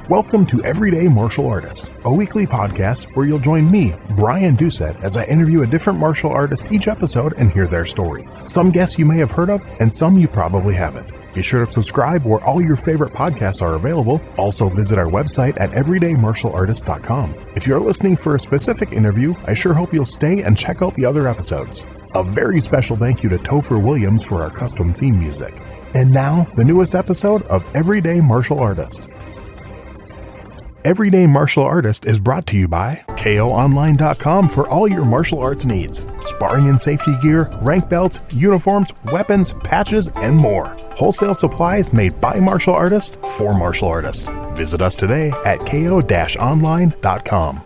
Welcome to Everyday Martial Artist, a weekly podcast where you'll join me, Brian Doucette, as I interview a different martial artist each episode and hear their story. Some guests you may have heard of, and some you probably haven't. Be sure to subscribe where all your favorite podcasts are available. Also visit our website at everydaymartialartist.com. If you're listening for a specific interview, I sure hope you'll stay and check out the other episodes. A very special thank you to Topher Williams for our custom theme music. And now, the newest episode of Everyday Martial Artist. Everyday Martial Artist is brought to you by KOOnline.com for all your martial arts needs. Sparring and safety gear, rank belts, uniforms, weapons, patches, and more. Wholesale supplies made by martial artists for martial artists. Visit us today at ko-online.com.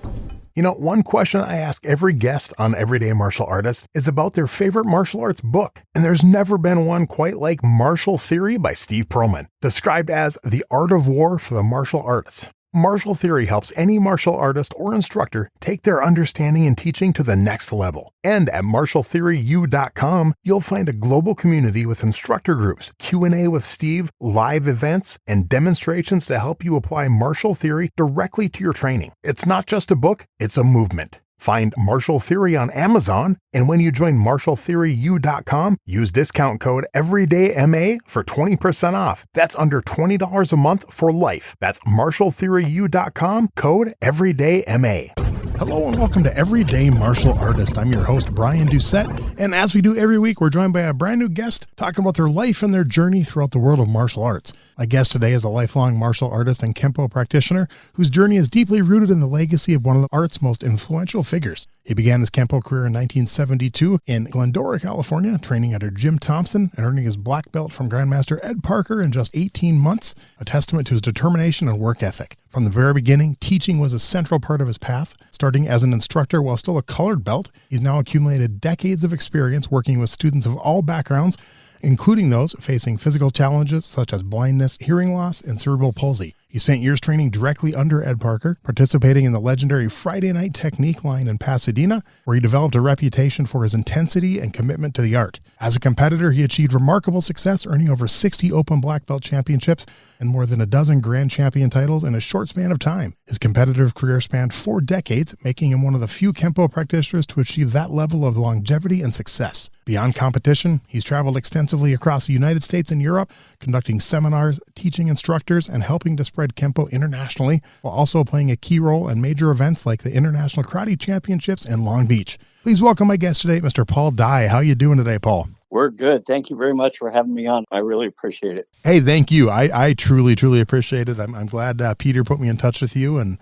You know, one question I ask every guest on Everyday Martial Artist is about their favorite martial arts book. And there's never been one quite like Martial Theory by Steve Pearlman, described as the art of war for the martial arts. Martial Theory helps any martial artist or instructor take their understanding and teaching to the next level. And at martialtheoryU.com, you'll find a global community with instructor groups, Q&A with Steve, live events, and demonstrations to help you apply martial theory directly to your training. It's not just a book, it's a movement. Find Martial Theory on Amazon, and when you join martialtheoryU.com, use discount code EverydayMA for 20% off. That's under $20 a month for life. That's martialtheoryU.com, code EverydayMA. Hello and welcome to Everyday Martial Artist. I'm your host, Brian Doucette, and as we do every week, we're joined by a brand new guest talking about their life and their journey throughout the world of martial arts. My guest today is a lifelong martial artist and Kenpo practitioner whose journey is deeply rooted in the legacy of one of the art's most influential figures. He began his Kenpo career in 1972 in Glendora, California, training under Jim Thompson and earning his black belt from Grandmaster Ed Parker in just 18 months, a testament to his determination and work ethic. From the very beginning, teaching was a central part of his path. Starting as an instructor while still a colored belt, he's now accumulated decades of experience working with students of all backgrounds, including those facing physical challenges such as blindness, hearing loss, and cerebral palsy. He spent years training directly under Ed Parker, participating in the legendary Friday Night Technique line in Pasadena, where he developed a reputation for his intensity and commitment to the art. As a competitor, he achieved remarkable success, earning over 60 open black belt championships and more than a dozen grand champion titles in a short span of time. His competitive career spanned 4 decades, making him one of the few Kenpo practitioners to achieve that level of longevity and success. Beyond competition, he's traveled extensively across the United States and Europe, conducting seminars, teaching instructors, and helping to spread Kenpo internationally, while also playing a key role in major events like the International Karate Championships in Long Beach. Please welcome my guest today, Mr. Paul Dye. How you doing today, Paul? We're good. Thank you very much for having me on. I really appreciate it. Hey, thank you. I truly, truly appreciate it. I'm glad Peter put me in touch with you, and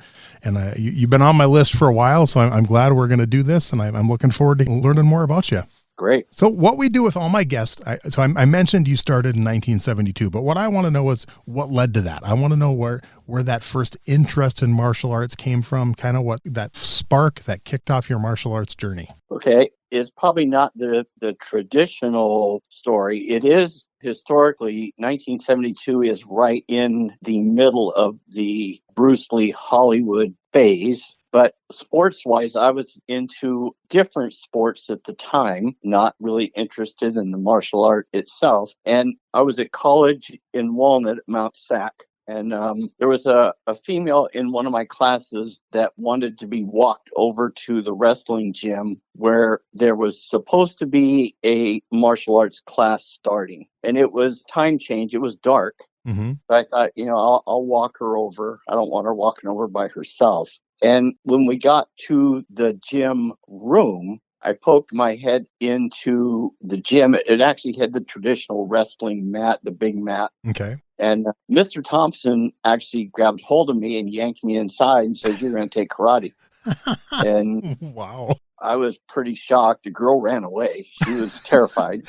you've been on my list for a while, so I'm glad we're going to do this, and I'm looking forward to learning more about you. Great. So what we do with all my guests, I mentioned you started in 1972, but what I want to know is what led to that. I want to know where that first interest in martial arts came from, kind of what that spark that kicked off your martial arts journey. Okay. It's probably not the traditional story. It is historically, 1972 is right in the middle of the Bruce Lee Hollywood phase. But sports-wise, I was into different sports at the time, not really interested in the martial art itself. And I was at college in Walnut at Mount Sac. And there was a female in one of my classes that wanted to be walked over to the wrestling gym where there was supposed to be a martial arts class starting. And it was time change. It was dark. Mm-hmm. So I thought, I'll walk her over. I don't want her walking over by herself. And when we got to the gym room, I poked my head into the gym. It actually had the traditional wrestling mat, the big mat. Okay. And Mr. Thompson actually grabbed hold of me and yanked me inside and said, "You're going to take karate." And wow. I was pretty shocked. The girl ran away. She was terrified.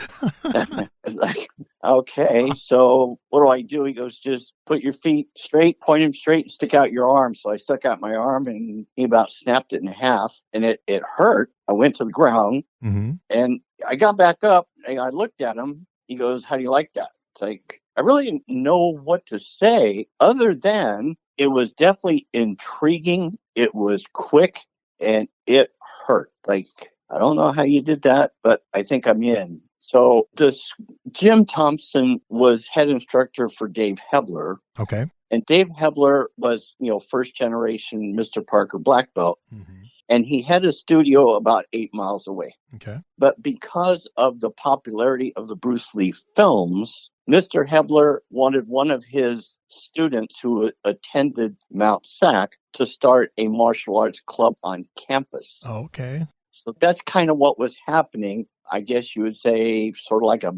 I was like, okay, so what do? He goes, just put your feet straight, point them straight, and stick out your arm. So I stuck out my arm, and he about snapped it in half, and it hurt. I went to the ground, and I got back up, and I looked at him. He goes, "How do you like that?" It's like, I really didn't know what to say other than it was definitely intriguing. It was quick. And it hurt. Like, I don't know how you did that, but I think I'm in. So this Jim Thompson was head instructor for Dave Hebler. Okay. And Dave Hebler was, first generation Mr. Parker black belt. Mm-hmm. And he had a studio about 8 miles away. Okay. But because of the popularity of the Bruce Lee films, Mr. Hebler wanted one of his students who attended Mount Sac to start a martial arts club on campus. Oh, okay. So that's kind of what was happening. I guess you would say sort of like a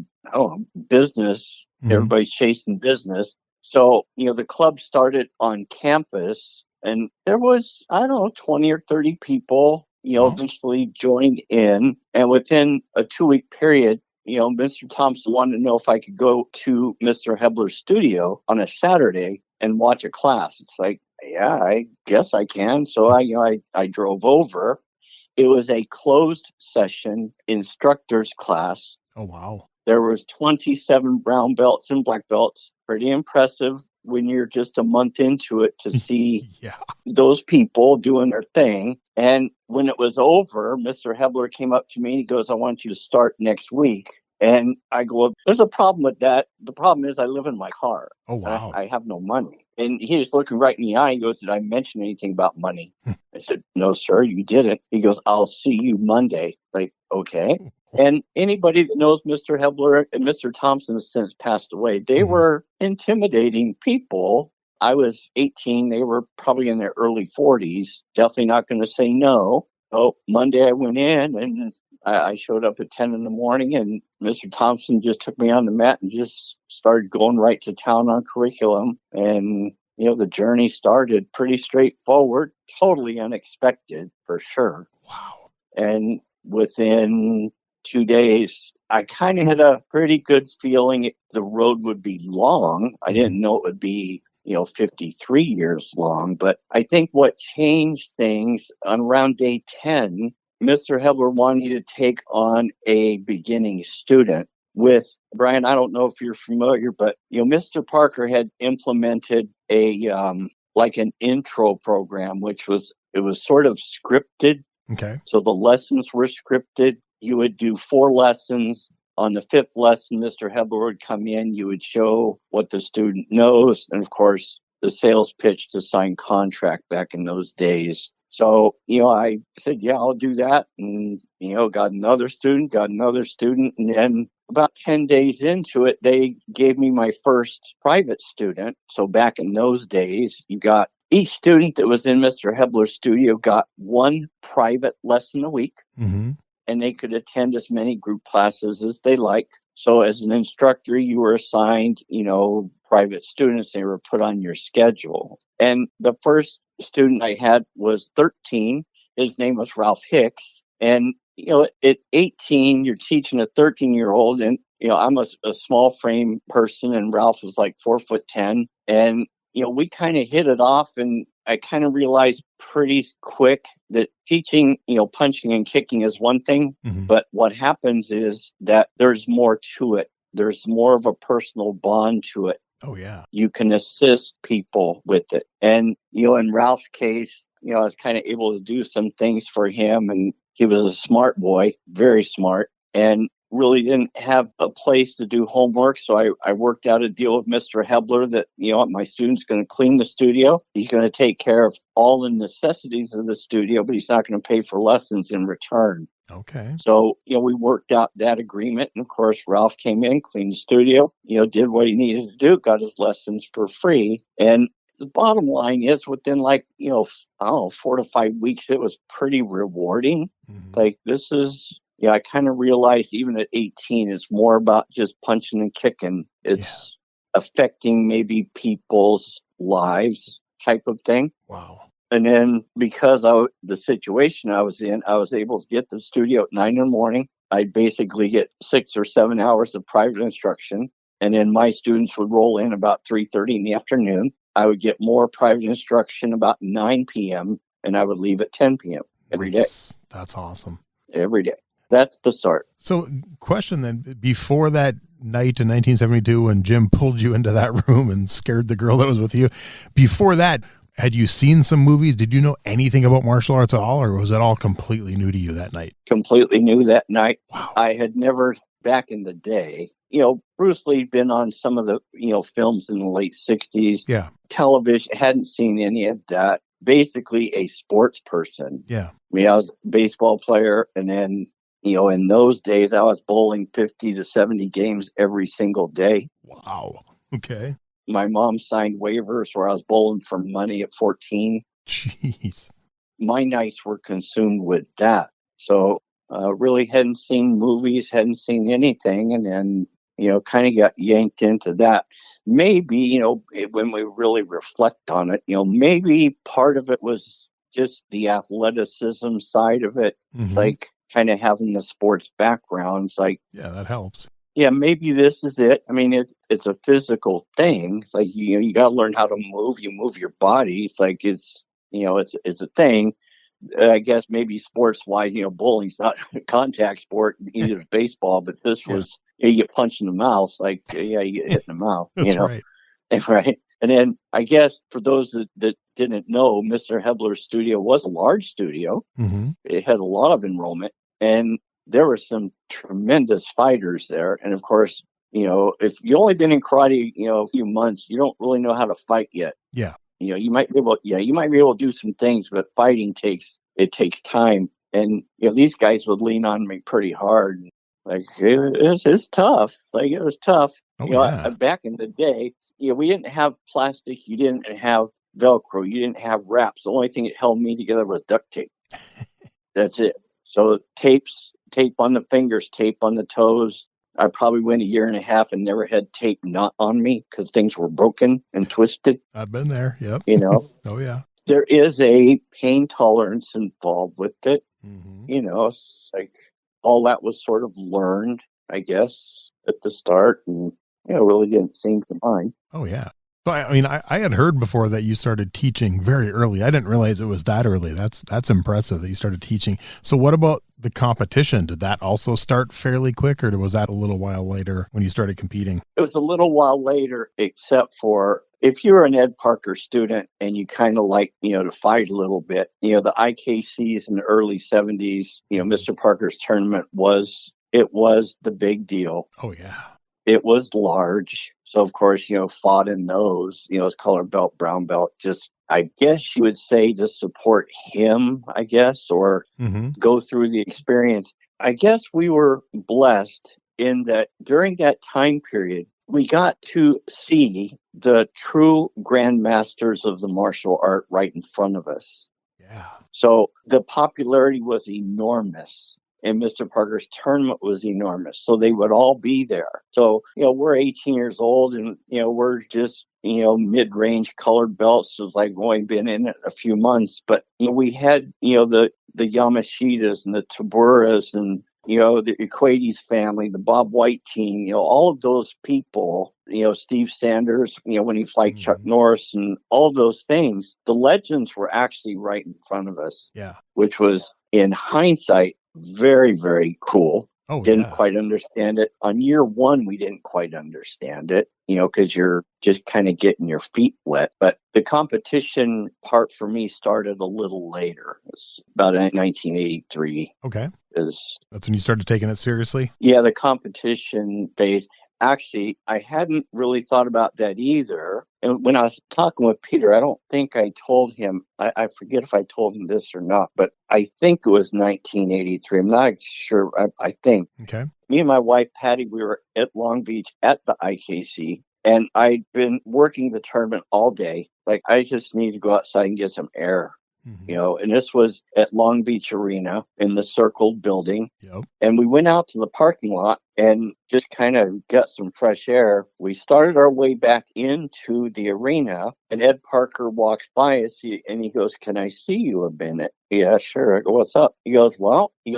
business. Mm-hmm. Everybody's chasing business. So, the club started on campus and there was, 20 or 30 people, eventually joined in. And within a 2-week period, Mr. Thompson wanted to know if I could go to Mr. Hebler's studio on a Saturday and watch a class. It's like, yeah, I guess I can. So I drove over. It was a closed session instructor's class. Oh, wow. There was 27 brown belts and black belts. Pretty impressive when you're just a month into it to see those people doing their thing. And when it was over, Mr. Hebler came up to me and he goes, I want you to start next week. And I go, well, there's a problem with that. The problem is I live in my car. Oh, wow. I have no money. And he was looking right in the eye. He goes, did I mention anything about money? I said, no, sir, you didn't. He goes, I'll see you Monday. Like, okay. And anybody that knows Mr. Hebler and Mr. Thompson has since passed away, they were intimidating people. I was 18. They were probably in their early 40s. Definitely not going to say no. So Monday I went in and I showed up at 10 in the morning and Mr. Thompson just took me on the mat and just started going right to town on curriculum. And, the journey started pretty straightforward, totally unexpected for sure. Wow. And within 2 days, I kind of had a pretty good feeling the road would be long. I didn't know it would be, 53 years long. But I think what changed things on around day 10, Mr. Hebler wanted me to take on a beginning student with, Brian, I don't know if you're familiar, but, Mr. Parker had implemented like an intro program, which was sort of scripted. Okay. So the lessons were scripted. You would do 4 lessons. On the 5th lesson, Mr. Hebler would come in. You would show what the student knows. And, of course, the sales pitch to sign contract back in those days. So, I said, yeah, I'll do that. And, got another student. And then about 10 days into it, they gave me my first private student. So back in those days, each student that was in Mr. Hebler's studio got 1 private lesson a week. Mm-hmm. And they could attend as many group classes as they liked. So as an instructor, you were assigned, private students. They were put on your schedule. And the first student I had was 13. His name was Ralph Hicks. And, at 18, you're teaching a 13-year-old. And, I'm a small frame person. And Ralph was like 4'10". And, we kind of hit it off. And I kind of realized pretty quick that teaching, punching and kicking is one thing, but what happens is that there's more to it. There's more of a personal bond to it. Oh, yeah. You can assist people with it. And, in Ralph's case, I was kind of able to do some things for him. And he was a smart boy, very smart, and really didn't have a place to do homework. So I worked out a deal with Mr. Hebler that, my student's going to clean the studio. He's going to take care of all the necessities of the studio, but he's not going to pay for lessons in return. Okay. So, we worked out that agreement. And of course, Ralph came in, cleaned the studio, did what he needed to do, got his lessons for free. And the bottom line is within 4 to 5 weeks, it was pretty rewarding. Mm-hmm. Like this is, I kind of realized even at 18, it's more about just punching and kicking. It's affecting maybe people's lives type of thing. Wow. And then because of the situation I was in, I was able to get to the studio at 9 in the morning. I'd basically get 6 or 7 hours of private instruction. And then my students would roll in about 3:30 in the afternoon. I would get more private instruction about 9 p.m. and I would leave at 10 p.m. every day. That's awesome. Every day. That's the start. So question then, before that night in 1972 when Jim pulled you into that room and scared the girl that was with you, before that, had you seen some movies? Did you know anything about martial arts at all, or was it all completely new to you that night? Completely new that night. Wow. I had never back in the day, Bruce Lee'd been on some of the, films in the late 60s. Yeah. Television, hadn't seen any of that. Basically a sports person. Yeah. I mean, I was a baseball player, and then, in those days, I was bowling 50 to 70 games every single day. Wow. Okay. My mom signed waivers where I was bowling for money at 14. Jeez. My nights were consumed with that. So really hadn't seen movies, hadn't seen anything, and then, kind of got yanked into that. Maybe, when we really reflect on it, maybe part of it was just the athleticism side of it. Mm-hmm. It's like kind of having the sports background. It's like, yeah, that helps. Yeah, maybe this is it. I mean, it's a physical thing. It's like, you got to learn how to move. You move your body. It's like, it's a thing. I guess maybe sports wise, bowling's not a contact sport, either is baseball, but this was, you get punched in the mouth. Like, you get hit in the mouth, That's right. Right. And then I guess for those that didn't know, Mr. Hebler's studio was a large studio. Mm-hmm. It had a lot of enrollment, and there were some tremendous fighters there. And of course, if you only been in karate, a few months, you don't really know how to fight yet. Yeah. You might be able to do some things, but fighting takes time. And, these guys would lean on me pretty hard. Like, it's tough. Like, it was tough. Oh, Back in the day, we didn't have plastic. You didn't have Velcro. You didn't have wraps. The only thing that held me together was duct tape. That's it. So tape on the fingers, tape on the toes. I probably went a year and a half and never had tape not on me because things were broken and twisted. I've been there. Yep. Oh, yeah. There is a pain tolerance involved with it. Mm-hmm. It's like all that was sort of learned, I guess, at the start, and really didn't seem to mind. Oh, yeah. So, I mean, I had heard before that you started teaching very early. I didn't realize it was that early. That's impressive that you started teaching. So what about the competition? Did that also start fairly quick, or was that a little while later when you started competing? It was a little while later, except for if you're an Ed Parker student and you kind of like, to fight a little bit, the IKCs in the early 70s, Mr. Parker's tournament was the big deal. Oh, yeah. It was large. So, of course, fought in those, as color belt, brown belt, just, I guess you would say, to support him, I guess, or go through the experience. I guess we were blessed in that during that time period, we got to see the true grandmasters of the martial art right in front of us. Yeah. So the popularity was enormous. And Mr. Parker's tournament was enormous. So they would all be there. So, we're 18 years old and, we're just, mid-range colored belts. So it's like only been in it a few months. But, we had, the Yamashitas and the Taburas and, the Equades family, the Bob White team, all of those people, Steve Sanders, when he fought Chuck Norris and all those things, the legends were actually right in front of us. Yeah. Which was, in hindsight, very, very cool. Oh, didn't quite understand it. On year one, we didn't quite understand it, because you're just kind of getting your feet wet. But the competition part for me started a little later. It's about 1983. Okay. That's when you started taking it seriously? Yeah, the competition phase. Actually, I hadn't really thought about that either. And when I was talking with Peter, I don't think I told him, I forget if I told him this or not, but I think it was 1983. I'm not sure. I think. Okay. Me and my wife, Patty, we were at Long Beach at the IKC, and I'd been working the tournament all day. Like, I just need to go outside and get some air. And this was at Long Beach Arena in the circled building. Yep. And we went out to the parking lot and just kind of got some fresh air. We started our way back into the arena, and Ed Parker walks by us and he goes, "Can I see you a minute?" Yeah, sure. I go, "What's up?" He goes,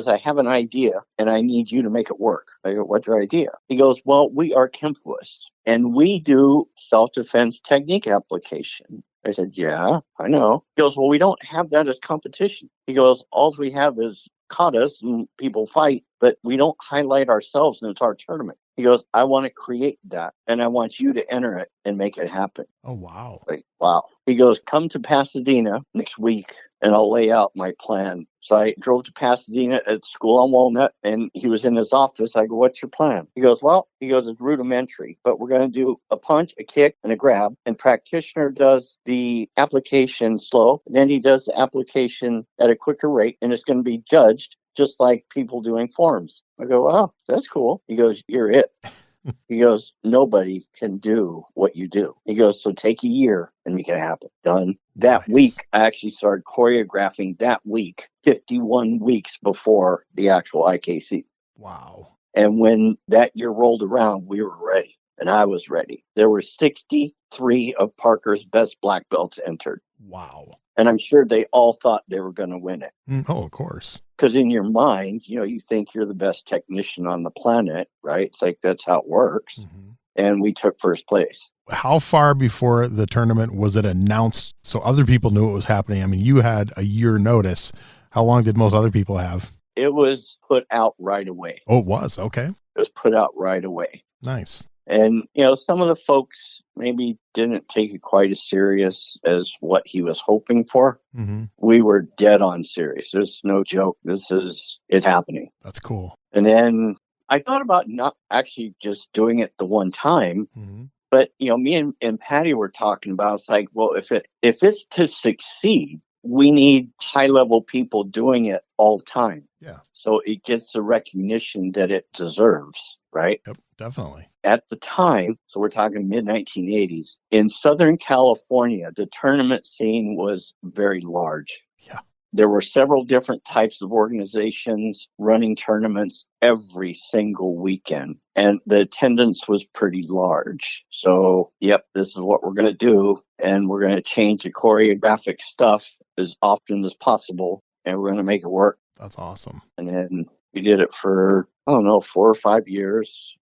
"I have an idea and I need you to make it work." I go, "What's your idea?" He goes, "Well, we are Kenpoists and we do self-defense technique application." I said, "Yeah, I know." He goes, "Well, we don't have that as competition." He goes, "All we have is katas and people fight, but we don't highlight ourselves and it's our tournament." He goes, "I want to create that and I want you to enter it and make it happen." Oh, wow. Like, wow. He goes, "Come to Pasadena next week and I'll lay out my plan. So I drove to Pasadena at school on Walnut, and he was in his office. I go, what's your plan? He goes, it's rudimentary, but we're going to do a punch, a kick, and a grab. And practitioner does the application slow. And then he does the application at a quicker rate, and it's going to be judged just like people doing forms. I go, oh, that's cool. He goes, you're it. He goes, nobody can do what you do. He goes, so take a year and make it happen. Done. That week, I actually started choreographing that week, 51 weeks before the actual IKC. Wow. And when that year rolled around, we were ready. And I was ready. There were 63 of Parker's best black belts entered. Wow. And I'm sure they all thought they were going to win it. Oh, of course. Because in your mind, you think you're the best technician on the planet, right? It's like, that's how it works. Mm-hmm. And we took first place. How far before the tournament was it announced so other people knew it was happening? I mean, you had a year notice. How long did most other people have? It was put out right away. Oh, it was? Okay. It was put out right away. Nice. And, some of the folks maybe didn't take it quite as serious as what he was hoping for. Mm-hmm. We were dead on serious. There's no joke. It's happening. That's cool. And then I thought about not actually just doing it the one time. Mm-hmm. But, me and Patty were talking about, it's like, well, if it's to succeed, we need high-level people doing it all the time. Yeah. So it gets the recognition that it deserves, right? Yep, definitely. At the time, so we're talking mid-1980s, in Southern California, the tournament scene was very large. Yeah. There were several different types of organizations running tournaments every single weekend, and the attendance was pretty large. So, yep, this is what we're going to do, and we're going to change the choreographic stuff as often as possible, and we're going to make it work. That's awesome. And then we did it for, 4 or 5 years,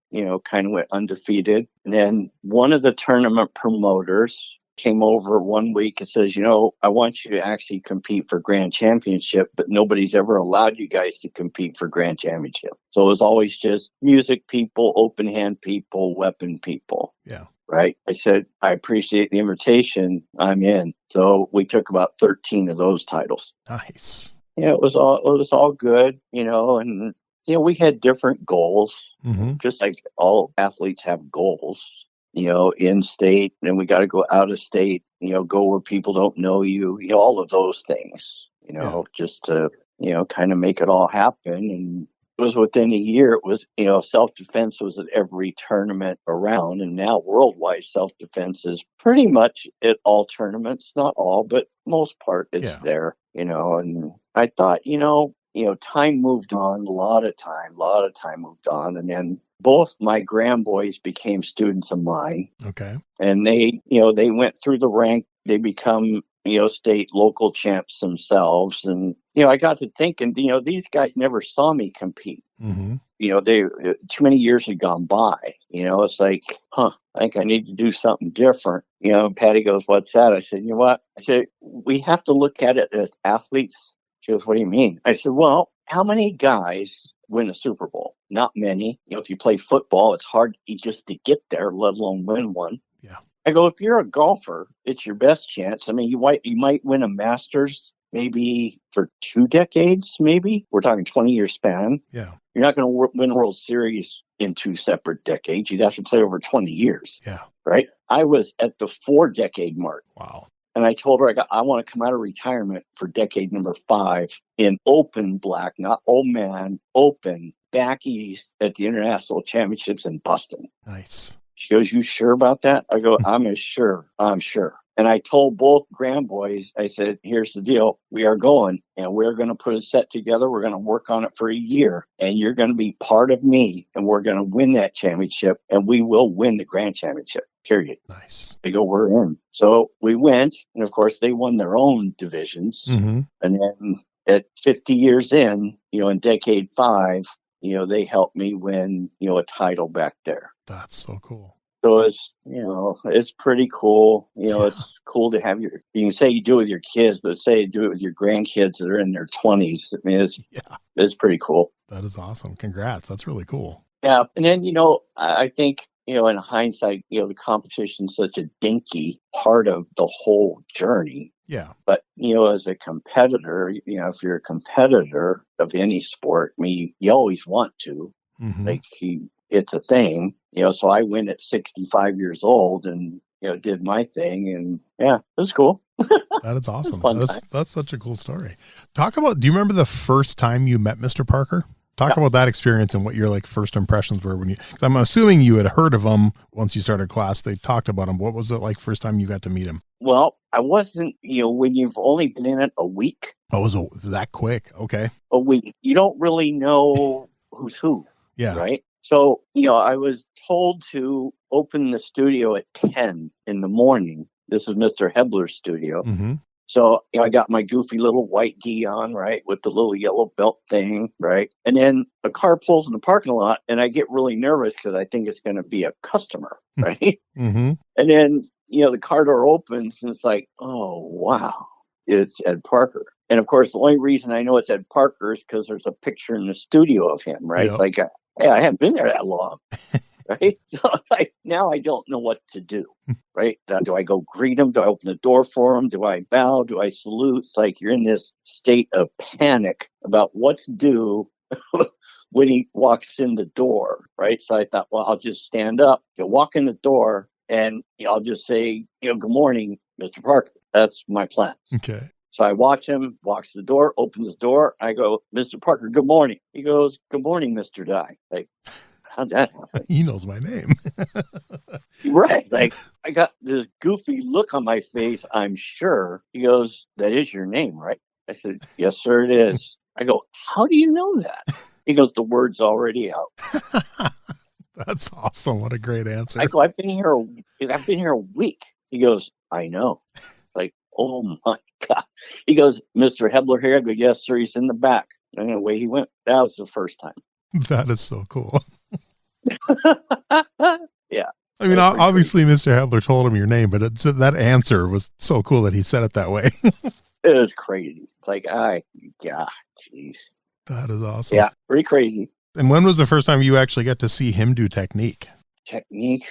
kind of went undefeated. And then one of the tournament promoters came over one week and says, I want you to actually compete for grand championship, but nobody's ever allowed you guys to compete for grand championship. So it was always just music people, open hand people, weapon people. Yeah. Right. I said, I appreciate the invitation. I'm in. So we took about 13 of those titles. Nice. Yeah, it was all good, and we had different goals, mm-hmm. just like all athletes have goals, in state, and we got to go out of state, go where people don't know you, all of those things, just to, kind of make it all happen. And it was within a year. It was, self-defense was at every tournament around, and now worldwide self-defense is pretty much at all tournaments, not all, but most part it's there, and I thought, time moved on, a lot of time moved on. And then both my grandboys became students of mine. Okay. And they went through the rank, they become, state local champs themselves. And, I got to thinking, these guys never saw me compete. Mm-hmm. Too many years had gone by, it's like, I think I need to do something different. Patty goes, what's that? I said, what? I said, we have to look at it as athletes. She goes, what do you mean? I said, well, how many guys win a Super Bowl? Not many. If you play football, it's hard just to get there, let alone win one. Yeah. I go, if you're a golfer, it's your best chance. I mean, you might win a Masters maybe for 2 decades, maybe. We're talking 20-year span. Yeah. You're not going to win a World Series in 2 separate decades. You'd have to play over 20 years. Yeah. Right? I was at the 4-decade mark. Wow. And I told her, I want to come out of retirement for decade number 5 in open black, not old man, open, back east at the International Championships in Boston. Nice. She goes, you sure about that? I go, I'm sure. And I told both grandboys, I said, here's the deal. We are going, and we're going to put a set together. We're going to work on it for a year, and you're going to be part of me, and we're going to win that championship, and we will win the grand championship, period. Nice. They go, we're in. So we went, and of course, they won their own divisions. Mm-hmm. And then at 50 years in decade 5, they helped me win, a title back there. That's so cool. So it's pretty cool. It's cool to have you can say you do it with your kids, but say you do it with your grandkids that are in their 20s. I mean, it's pretty cool. That is awesome. Congrats. That's really cool. Yeah. And then, I think, in hindsight, the competition's such a dinky part of the whole journey. Yeah. But, as a competitor, if you're a competitor of any sport, you always want to. Mm-hmm. It's a thing, so I went at 65 years old and, did my thing. And yeah, it was cool. That is awesome. Fun time. That's such a cool story. Do you remember the first time you met Mr. Parker? Talk about that experience and what your first impressions were because I'm assuming you had heard of him once you started class. They talked about him. What was it like first time you got to meet him? Well, I wasn't, when you've only been in it a week. Oh, was that quick? Okay. A week. You don't really know who's who. Yeah. Right. So, I was told to open the studio at 10 in the morning. This is Mr. Hebler's studio. Mm-hmm. So, I got my goofy little white gi on, right, with the little yellow belt thing, right? And then a car pulls in the parking lot, and I get really nervous because I think it's going to be a customer, right? Mm-hmm. And then, the car door opens, and it's like, oh, wow, it's Ed Parker. And, of course, the only reason I know it's Ed Parker is because there's a picture in the studio of him, right? Yep. It's like, hey, I haven't been there that long. Right. So it's like, now I don't know what to do. Right. Do I go greet him? Do I open the door for him? Do I bow? Do I salute? It's like you're in this state of panic about what to do when he walks in the door. Right. So I thought, well, I'll just stand up, walk in the door, and I'll just say, good morning, Mr. Parker. That's my plan. Okay. So I watch him, walks to the door, opens the door. I go, Mr. Parker, good morning. He goes, good morning, Mr. Dye. Like, how'd that happen? He knows my name. Right. Like, I got this goofy look on my face, I'm sure. He goes, that is your name, right? I said, yes, sir, it is. I go, how do you know that? He goes, the word's already out. That's awesome. What a great answer. I go, I've been here a week. He goes, I know. It's like, oh my God. He goes, Mr. Hebler here? I go, yes, sir. He's in the back. And away he went. That was the first time. That is so cool. Yeah. I mean, obviously Mr. Hebler told him your name, but that answer was so cool that he said it that way. It was crazy. It's like, jeez. That is awesome. Yeah, pretty crazy. And when was the first time you actually got to see him do technique? Technique?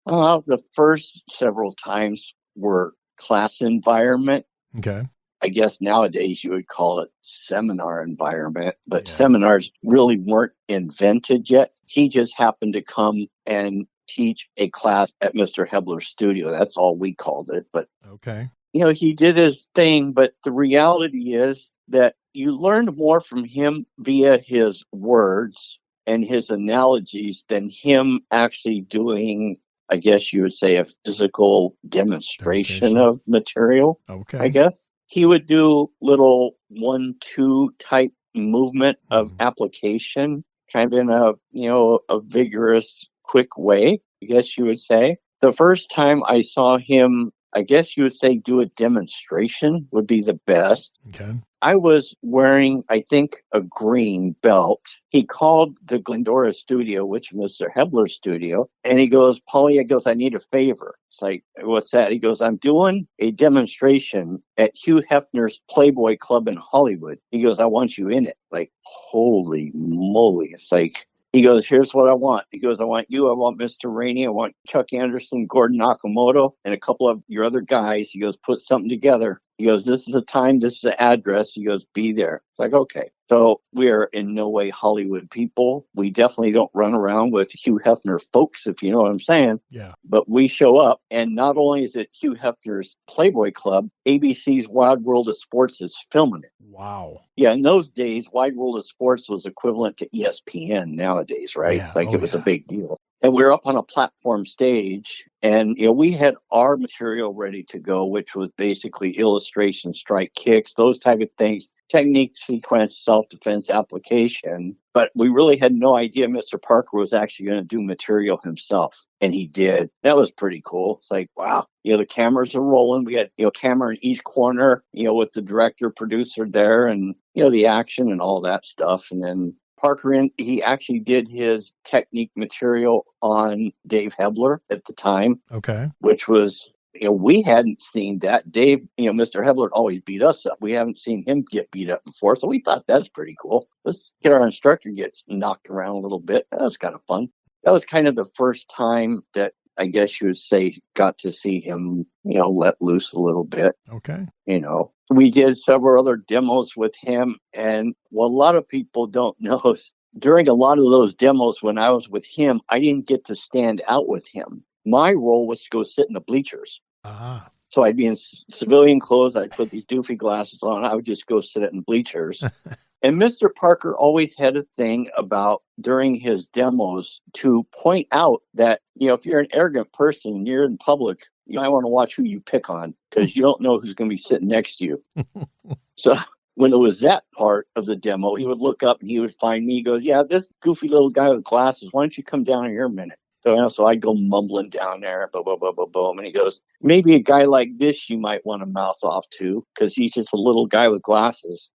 The first several times were class environment. Okay. I guess nowadays you would call it seminar environment, but seminars really weren't invented yet. He just happened to come and teach a class at Mr. Hebler's studio. That's all we called it. But okay. He did his thing, but the reality is that you learned more from him via his words and his analogies than him actually doing, I guess you would say, a physical demonstration of material. Okay. I guess. He would do little 1-2 type movement of application, kind of in a vigorous, quick way, I guess you would say. The first time I saw him, I guess you would say do a demonstration would be the best. Okay. I was wearing, I think, a green belt. He called the Glendora studio, which was Mr. Hebler's studio, and he goes, Paulie, I need a favor. It's like, what's that? He goes, I'm doing a demonstration at Hugh Hefner's Playboy Club in Hollywood. He goes, I want you in it. Like, holy moly. It's like, he goes, here's what I want. He goes, I want you. I want Mr. Rainey. I want Chuck Anderson, Gordon Nakamoto, and a couple of your other guys. He goes, put something together. He goes, this is the time. This is the address. He goes, be there. It's like, okay. So we are in no way Hollywood people. We definitely don't run around with Hugh Hefner folks, if you know what I'm saying. Yeah. But we show up, and not only is it Hugh Hefner's Playboy Club, ABC's Wild World of Sports is filming it. Wow. Yeah, in those days, Wide World of Sports was equivalent to ESPN nowadays, right? Yeah. It's like it was a big deal. And we were up on a platform stage, and we had our material ready to go, which was basically illustration, strike kicks, those type of things, technique, sequence, self-defense, application. But we really had no idea Mr. Parker was actually going to do material himself, and he did. That was pretty cool. It's like, wow, the cameras are rolling. We had camera in each corner, with the director, producer there, and the action and all that stuff, and then Parker, he actually did his technique material on Dave Hebler at the time. Okay. Which was, we hadn't seen that. Dave, Mr. Hebler always beat us up. We haven't seen him get beat up before. So we thought that's pretty cool. Let's get our instructor get knocked around a little bit. That was kind of fun. That was kind of the first time that I guess you would say, got to see him, let loose a little bit. Okay. We did several other demos with him. And what a lot of people don't know is during a lot of those demos when I was with him, I didn't get to stand out with him. My role was to go sit in the bleachers. Ah. So I'd be in civilian clothes. I'd put these doofy glasses on. I would just go sit in bleachers. And Mr. Parker always had a thing about during his demos to point out that, if you're an arrogant person and you're in public, you might want to watch who you pick on because you don't know who's going to be sitting next to you. So when it was that part of the demo, he would look up and he would find me. He goes, yeah, this goofy little guy with glasses, why don't you come down here a minute? So I'd go mumbling down there, boom, boom, boom, boom, boom. And he goes, maybe a guy like this you might want to mouth off to because he's just a little guy with glasses.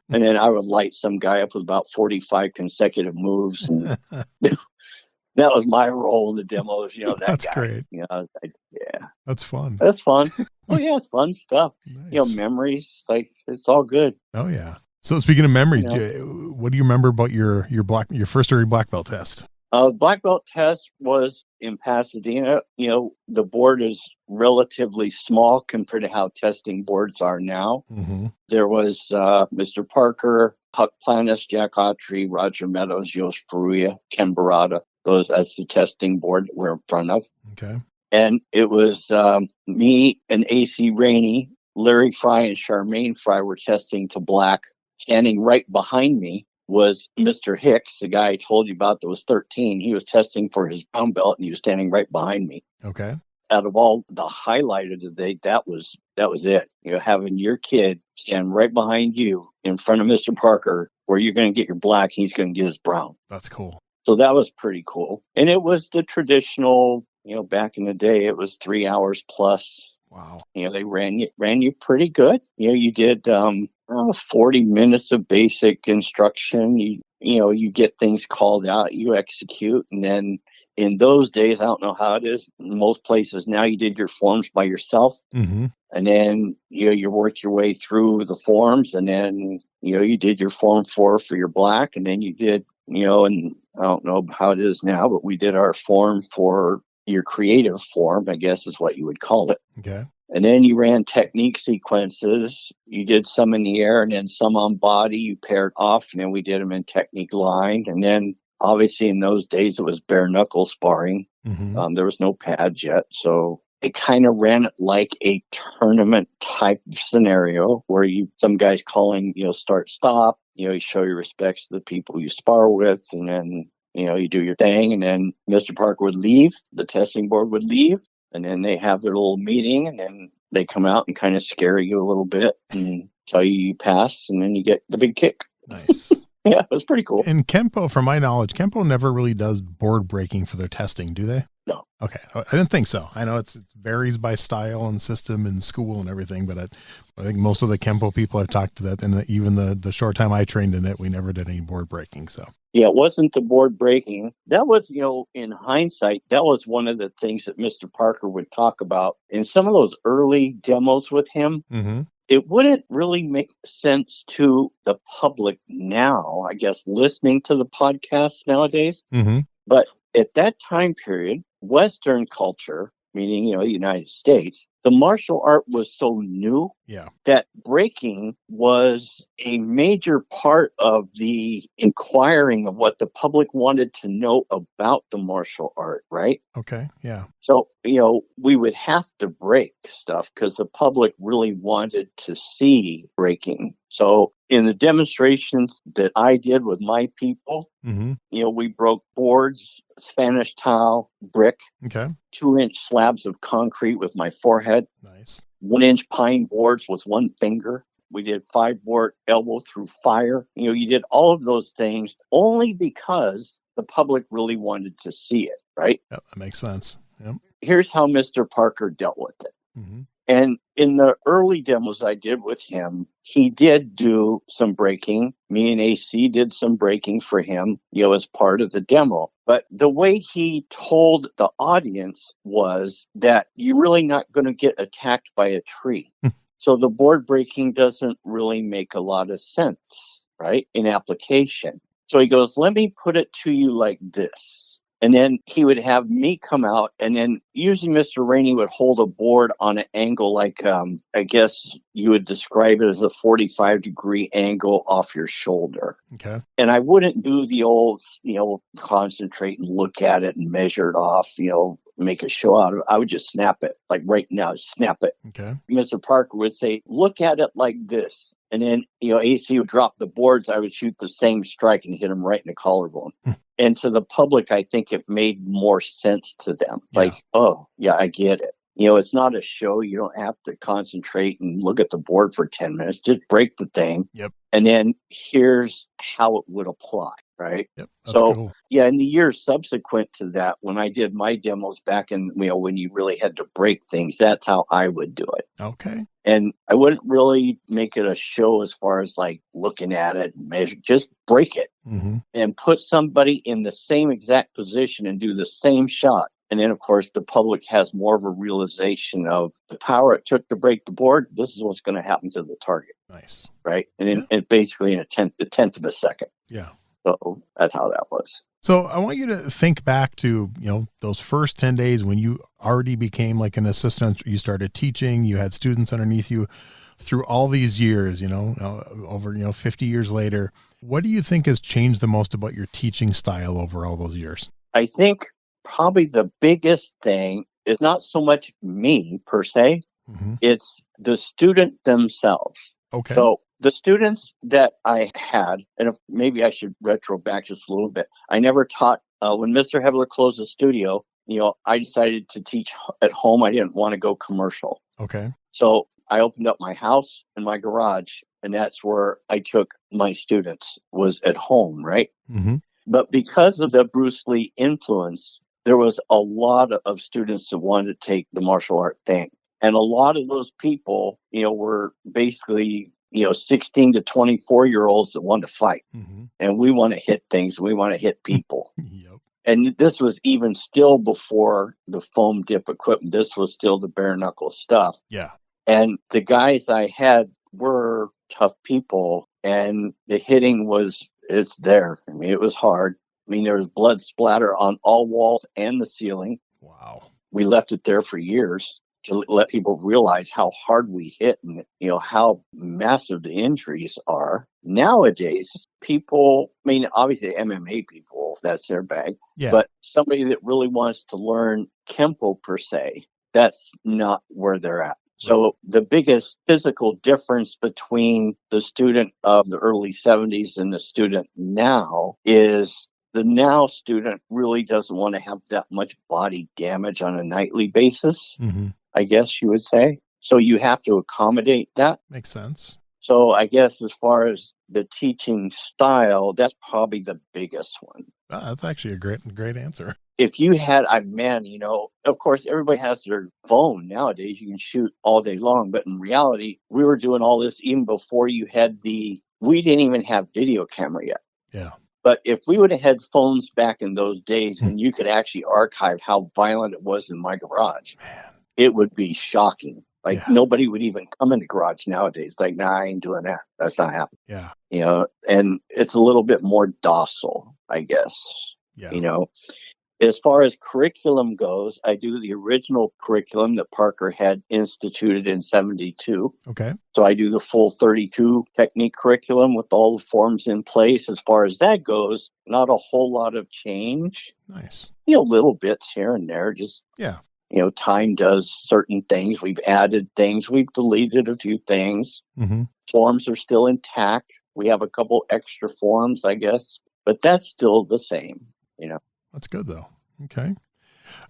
And then I would light some guy up with about 45 consecutive moves. And that was my role in the demos, that That's guy. great. Yeah. That's fun. That's fun. Oh, yeah, it's fun stuff. Nice. Memories, it's all good. Oh, yeah. So speaking of memories, what do you remember about your first early black belt test? Black belt test was in Pasadena. The board is relatively small compared to how testing boards are now. Mm-hmm. There was Mr. Parker, Huck Planis, Jack Autry, Roger Meadows, Yosh Faruya, Ken Barada. That's the testing board that we're in front of. Okay. And it was me and A.C. Rainey, Larry Fry, and Charmaine Fry were testing to black. Standing right behind me was Mr. Hicks, the guy I told you about that was 13. He was testing for his brown belt, and he was standing right behind me. Okay. Out of all the highlight of the day, that was it. Having your kid stand right behind you in front of Mr. Parker, where you're going to get your black, he's going to get his brown. That's cool. So that was pretty cool. And it was the traditional, back in the day, it was 3 hours plus. Wow. They ran you pretty good. You did 40 minutes of basic instruction. You get things called out, you execute. And then in those days, I don't know how it is. In most places now, you did your forms by yourself. Mm-hmm. And then, you worked your way through the forms. And then, you did your form for your black. And then you did, and I don't know how it is now, but we did our form for your creative form, I guess is what you would call it. Okay. And then you ran technique sequences. You did some in the air and then some on body. You paired off, and then we did them in technique line. And then obviously in those days, it was bare knuckle sparring. Mm-hmm. There was no pads yet. So it kind of ran it like a tournament type of scenario where some guys calling, start, stop, you show your respects to the people you spar with, and then, you do your thing. And then Mr. Parker would leave, the testing board would leave. And then they have their little meeting, and then they come out and kind of scare you a little bit and tell you pass, and then you get the big kick. Nice. Yeah, it was pretty cool. And Kenpo, from my knowledge, Kenpo never really does board breaking for their testing, do they? No. Okay. I didn't think so. I know it varies by style and system and school and everything, but I think most of the Kenpo people I've talked to that, and even the short time I trained in it, we never did any board breaking. So. Yeah, it wasn't the board breaking. That was, in hindsight, that was one of the things that Mr. Parker would talk about in some of those early demos with him. Mm-hmm. It wouldn't really make sense to the public now, I guess, listening to the podcast nowadays. Mm-hmm. But at that time period, Western culture, meaning, the United States, the martial art was so new that breaking was a major part of the inquiring of what the public wanted to know about the martial art, right? Okay, yeah. So, we would have to break stuff because the public really wanted to see breaking. So in the demonstrations that I did with my people, mm-hmm. We broke boards, Spanish tile, brick, okay, 2-inch slabs of concrete with my forehead. Nice. 1-inch pine boards with one finger. We did 5-board elbow through fire. You did all of those things only because the public really wanted to see it, right? Yep, that makes sense. Yep. Here's how Mr. Parker dealt with it. Mm-hmm. And in the early demos I did with him, he did do some breaking. Me and AC did some breaking for him, as part of the demo. But the way he told the audience was that you're really not going to get attacked by a tree. So the board breaking doesn't really make a lot of sense, right, in application. So he goes, let me put it to you like this. And then he would have me come out, and then usually Mr. Rainey would hold a board on an angle like, I guess you would describe it as a 45-degree angle off your shoulder. Okay. And I wouldn't do the old, concentrate and look at it and measure it off, make a show out of it. I would just snap it, like right now, snap it. Okay. Mr. Parker would say, look at it like this. And then, AC would drop the boards. I would shoot the same strike and hit him right in the collarbone. And to the public, I think it made more sense to them. Yeah. Like, oh, yeah, I get it. It's not a show. You don't have to concentrate and look at the board for 10 minutes. Just break the thing. Yep. And then here's how it would apply, right? Yep. That's cool. Yeah, in the years subsequent to that, when I did my demos back in, when you really had to break things, that's how I would do it. Okay. And I wouldn't really make it a show as far as like looking at it and measure. Just break it and put somebody in the same exact position and do the same shot. And then, of course, the public has more of a realization of the power it took to break the board. This is what's going to happen to the target. Nice. Right. And then it basically in a tenth of a second. Yeah. So that's how that was. So I want you to think back to, those first 10 days when you already became like an assistant, you started teaching, you had students underneath you through all these years, over, 50 years later. What do you think has changed the most about your teaching style over all those years? I think probably the biggest thing is not so much me per se. It's the student themselves. Okay. So the students that I had, and if maybe I should retro back just a little bit. I never taught, when Mr. Hebler closed the studio, I decided to teach at home. I didn't want to go commercial. Okay. So I opened up my house and my garage, and that's where I took my students, was at home, right? But because of the Bruce Lee influence, there was a lot of students that wanted to take the martial art thing. And a lot of those people, were basically, 16 to 24-year-olds that wanted to fight. And we want to hit things. We want to hit people. Yep. And this was even still before the foam dip equipment. This was still the bare knuckle stuff. Yeah. And the guys I had were tough people. And the hitting it's there. I mean, it was hard. I mean, there was blood splatter on all walls and the ceiling. Wow. We left it there for years to let people realize how hard we hit and, how massive the injuries are. Nowadays, people, I mean, obviously MMA people, that's their bag. Yeah. But somebody that really wants to learn Kenpo per se, that's not where they're at. So the biggest physical difference between the student of the early 70s and the student now is the now student really doesn't want to have that much body damage on a nightly basis, I guess you would say. So you have to accommodate that. Makes sense. So I guess as far as the teaching style, that's probably the biggest one. That's actually a great answer. If you had, of course, everybody has their phone nowadays. You can shoot all day long. But in reality, we were doing all this even before you had we didn't even have video camera yet. Yeah. But if we would have had phones back in those days and you could actually archive how violent it was in my garage, it would be shocking. Like nobody would even come in the garage nowadays. Like, nah, I ain't doing that. That's not happening. Yeah. And it's a little bit more docile, I guess. Yeah. As far as curriculum goes, I do the original curriculum that Parker had instituted in 72. Okay. So I do the full 32 technique curriculum with all the forms in place. As far as that goes, not a whole lot of change. Nice. Little bits here and there. Just, time does certain things. We've added things. We've deleted a few things. Forms are still intact. We have a couple extra forms, I guess. But that's still the same, That's good, though. Okay.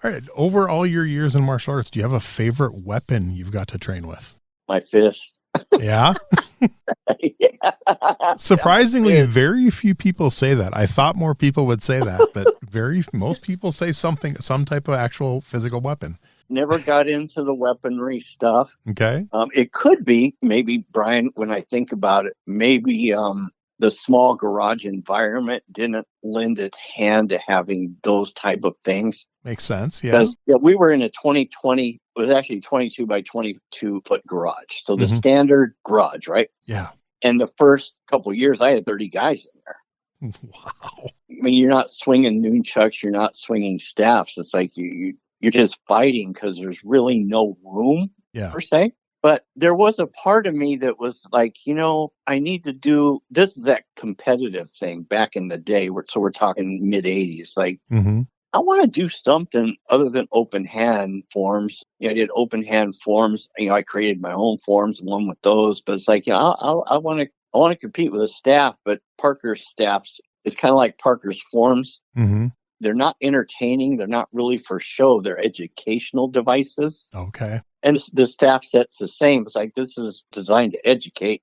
All right. Over all your years in martial arts, do you have a favorite weapon you've got to train with? My fist. Yeah. Surprisingly, very few people say that. I thought more people would say that, but most people say some type of actual physical weapon. Never got into the weaponry stuff. Okay. It could be, maybe, Brian, when I think about it, maybe the small garage environment didn't lend its hand to having those type of things. Makes sense. Yeah. Because we were in a 2020, it was actually 22 by 22 foot garage. So the standard garage, right? Yeah. And the first couple of years, I had 30 guys in there. Wow. I mean, you're not swinging nunchucks, you're not swinging staffs. It's like you're just fighting because there's really no room Yeah. per se. But there was a part of me that was like, I need to do this is that competitive thing back in the day. So we're talking mid 80s. Like, I want to do something other than open hand forms. I did open hand forms. I created my own forms, one with those. But it's like, I want to compete with a staff, but Parker's staffs, it's kind of like Parker's forms. They're not entertaining. They're not really for show. They're educational devices. Okay. And the staff set's the same. It's like, this is designed to educate.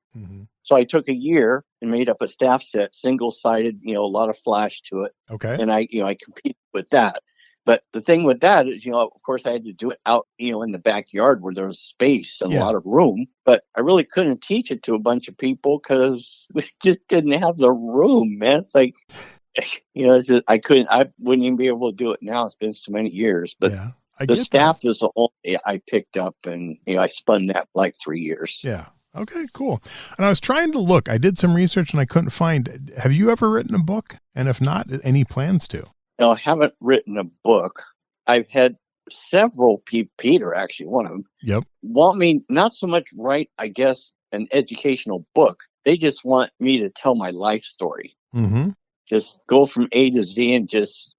So I took a year and made up a staff set, single-sided, a lot of flash to it. Okay. And I competed with that. But the thing with that is, of course, I had to do it out, in the backyard where there was space and a lot of room. But I really couldn't teach it to a bunch of people because we just didn't have the room, man. It's like, it's just, I wouldn't even be able to do it now. It's been so many years. But the staff is the only I picked up, and I spun that for like 3 years. Yeah. Okay, cool. And I was trying to look. I did some research and I couldn't find. Have you ever written a book? And if not, any plans to? No, I haven't written a book. I've had several people, Peter, actually, one of them, want me not so much write, I guess, an educational book. They just want me to tell my life story. Just go from A to Z and just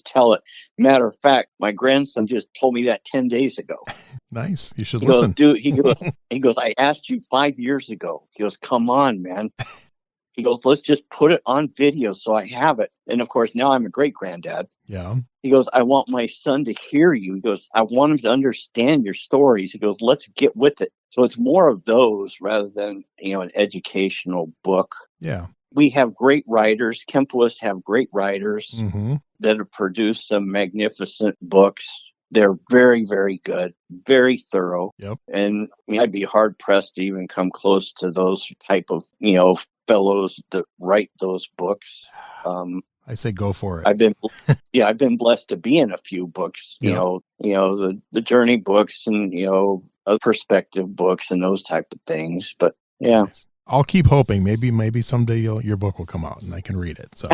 tell it. Matter of fact, my grandson just told me that 10 days ago. Nice. You should listen. He goes, I asked you 5 years ago. He goes, come on, man. He goes, let's just put it on video so I have it. And of course, now I'm a great granddad. Yeah. He goes, I want my son to hear you. He goes, I want him to understand your stories. He goes, let's get with it. So it's more of those rather than, an educational book. Yeah. We have great writers. Kenpoists have great writers that have produced some magnificent books. They're very, very good, very thorough. And I'd be hard pressed to even come close to those type of, fellows that write those books. I say go for it. I've been blessed to be in a few books, the journey books and, perspective books and those type of things. But yeah. Nice. I'll keep hoping. Maybe someday your book will come out and I can read it. So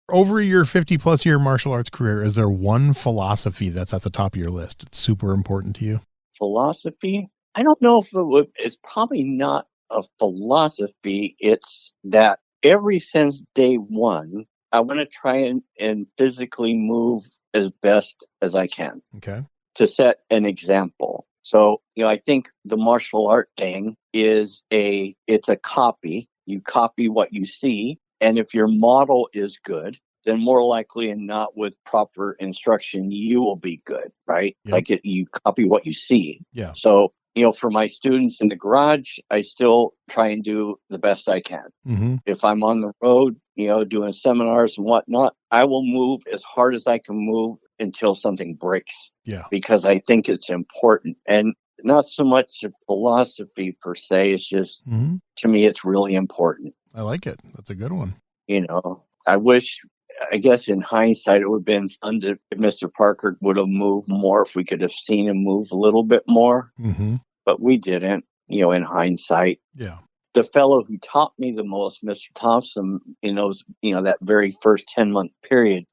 over your 50+ year martial arts career, is there one philosophy that's at the top of your list? It's super important to you. Philosophy? I don't know if it's probably not a philosophy. It's that ever since day one, I want to try and physically move as best as I can. Okay. To set an example. So, I think the martial art thing it's a copy. You copy what you see. And if your model is good, then more likely than not with proper instruction, you will be good, right? Like you copy what you see. Yeah. So, for my students in the garage, I still try and do the best I can. If I'm on the road, doing seminars and whatnot, I will move as hard as I can move until something breaks. Yeah. Because I think it's important. And not so much a philosophy per se. It's just, to me, it's really important. I like it. That's a good one. I guess in hindsight, it would have been fun if Mr. Parker would have moved more, if we could have seen him move a little bit more. But we didn't, in hindsight. Yeah. The fellow who taught me the most, Mr. Thompson, that very first 10-month period,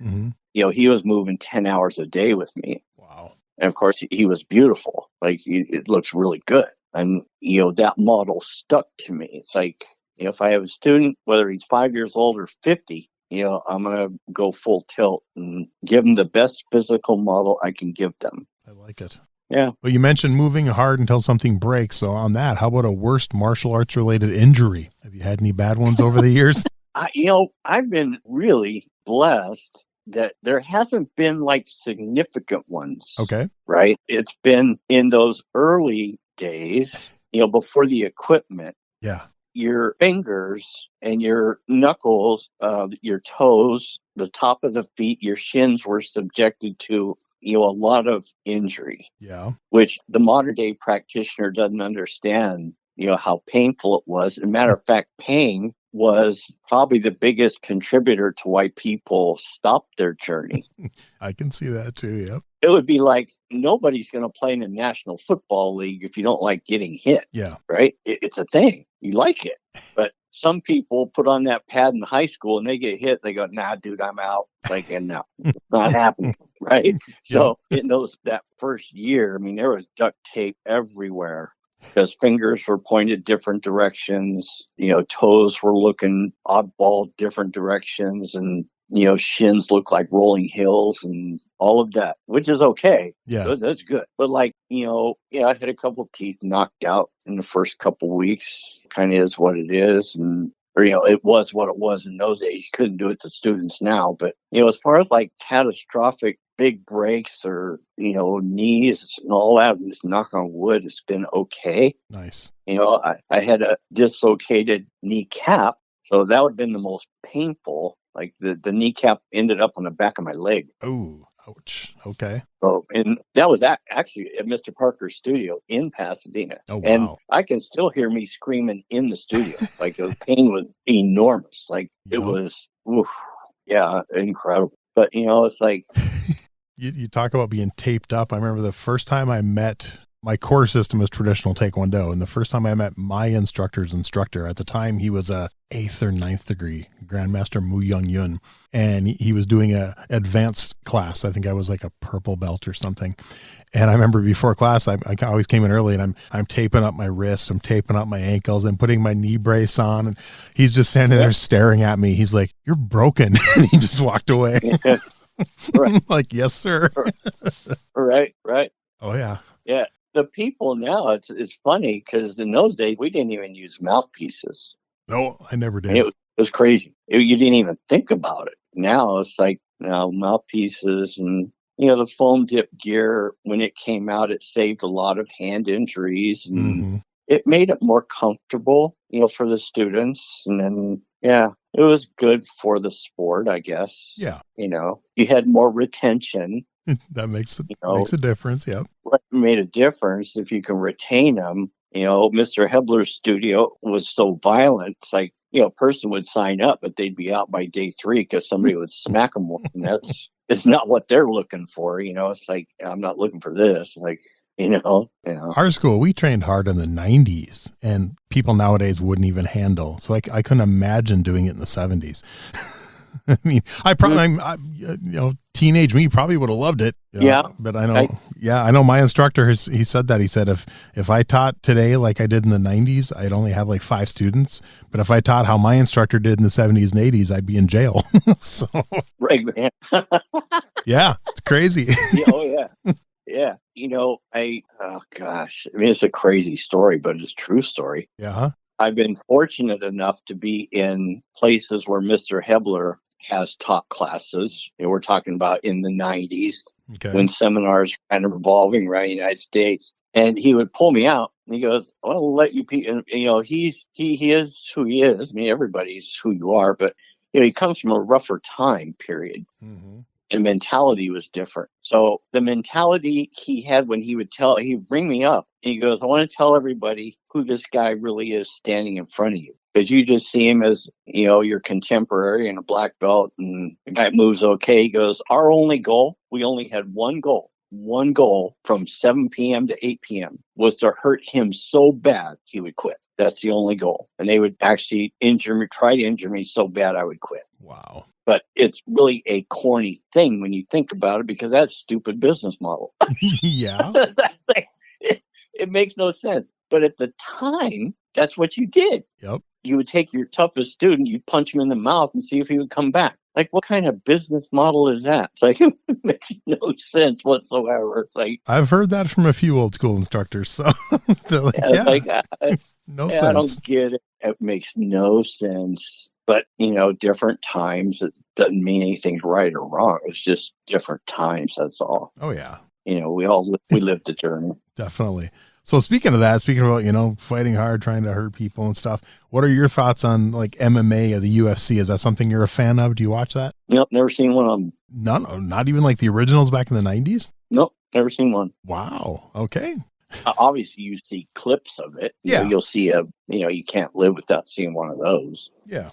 he was moving 10 hours a day with me. Wow. And of course, he was beautiful. Like, it looks really good. And, that model stuck to me. It's like, if I have a student, whether he's 5 years old or 50, I'm going to go full tilt and give them the best physical model I can give them. I like it. Yeah. Well, you mentioned moving hard until something breaks. So on that, how about a worst martial arts related injury? Have you had any bad ones over the years? I've been really blessed that there hasn't been like significant ones. Okay. Right. It's been in those early days, before the equipment. Yeah. Your fingers and your knuckles, your toes, the top of the feet, your shins were subjected to, a lot of injury. Yeah. Which the modern day practitioner doesn't understand, how painful it was. As a matter of fact, pain was probably the biggest contributor to why people stopped their journey. I can see that too. Yep. It would be like nobody's going to play in the National Football League if you don't like getting hit. Yeah. Right? It's a thing. You like it. But some people put on that pad in high school and they get hit. They go, nah, dude, I'm out. Like, and no, it's not happening. Right. So in that first year, I mean, there was duct tape everywhere because fingers were pointed different directions. Toes were looking oddball different directions, and shins look like rolling hills and all of that, which is okay. Yeah. That's good. But I had a couple of teeth knocked out in the first couple of weeks. Kind of is what it is. It was what it was in those days. You couldn't do it to students now. But, as far as catastrophic big breaks or, knees and all that, just knock on wood, it's been okay. Nice. I had a dislocated kneecap. So that would have been the most painful. Like the kneecap ended up on the back of my leg. Oh, ouch. Okay. So, and that was actually at Mr. Parker's studio in Pasadena. Oh, wow. And I can still hear me screaming in the studio. The pain was enormous. It was, incredible. But, it's like. You talk about being taped up. I remember the first time I met, my core system was traditional Taekwondo. And the first time I met my instructor's instructor, at the time he was a 8th or 9th degree, Grandmaster Mu Young Yun. And he was doing a advanced class. I think I was like a purple belt or something. And I remember before class, I always came in early, and I'm taping up my wrists, I'm taping up my ankles, and putting my knee brace on. And he's just standing there staring at me. He's like, "You're broken." And he just walked away. Right. I'm like, "Yes, sir." Right. Oh, yeah. Yeah. The people now, it's funny because in those days, we didn't even use mouthpieces. No, I never did. And it was crazy. You didn't even think about it. Now it's mouthpieces and, the foam dip gear, when it came out, it saved a lot of hand injuries. And it made it more comfortable, for the students. And then, it was good for the sport, I guess. Yeah. You had more retention. That makes a difference. Yeah. It made a difference if you can retain them. Mr. Hebler's studio was so violent. It's like, a person would sign up, but they'd be out by day 3 because somebody would smack them. And it's not what they're looking for. It's like, I'm not looking for this. Our school, we trained hard in the 90s, and people nowadays wouldn't even handle. So I couldn't imagine doing it in the 70s. I mean, teenage me probably would have loved it. But I know my instructor he said that. He said, if I taught today like I did in the 90s, I'd only have 5 students. But if I taught how my instructor did in the 70s and 80s, I'd be in jail. So, right, man. Yeah, it's crazy. Yeah. It's a crazy story, but it's a true story. Yeah. I've been fortunate enough to be in places where Mr. Hebler has taught classes. We're talking about in the 90s when seminars were kind of revolving around the United States. And he would pull me out and he goes, "Well, I'll let you he is who he is. I mean, everybody's who you are, but he comes from a rougher time period." Mm-hmm. And mentality was different. So the mentality he had when he'd bring me up and he goes, "I want to tell everybody who this guy really is standing in front of you. Because you just see him as, your contemporary and a black belt and the guy moves okay." He goes, "Our only goal, we only had one goal from 7 p.m. to 8 p.m. was to hurt him so bad he would quit. That's the only goal. And they would actually try to injure me so bad I would quit." Wow. But it's really a corny thing when you think about it, because that's a stupid business model. Yeah. It makes no sense. But at the time, that's what you did. Yep. You would take your toughest student, you'd punch him in the mouth and see if he would come back. What kind of business model is that? It's it makes no sense whatsoever. It's I've heard that from a few old school instructors. So they're no sense. I don't get it. It makes no sense. But, different times, it doesn't mean anything's right or wrong. It's just different times. That's all. Oh, yeah. We lived the journey. Definitely. So speaking about, fighting hard, trying to hurt people and stuff, what are your thoughts on MMA or the UFC? Is that something you're a fan of? Do you watch that? Nope, never seen one of them. None, not even the originals back in the 90s? Nope, never seen one. Wow. Okay. Obviously, you see clips of it. Yeah. You'll see you can't live without seeing one of those. Yeah.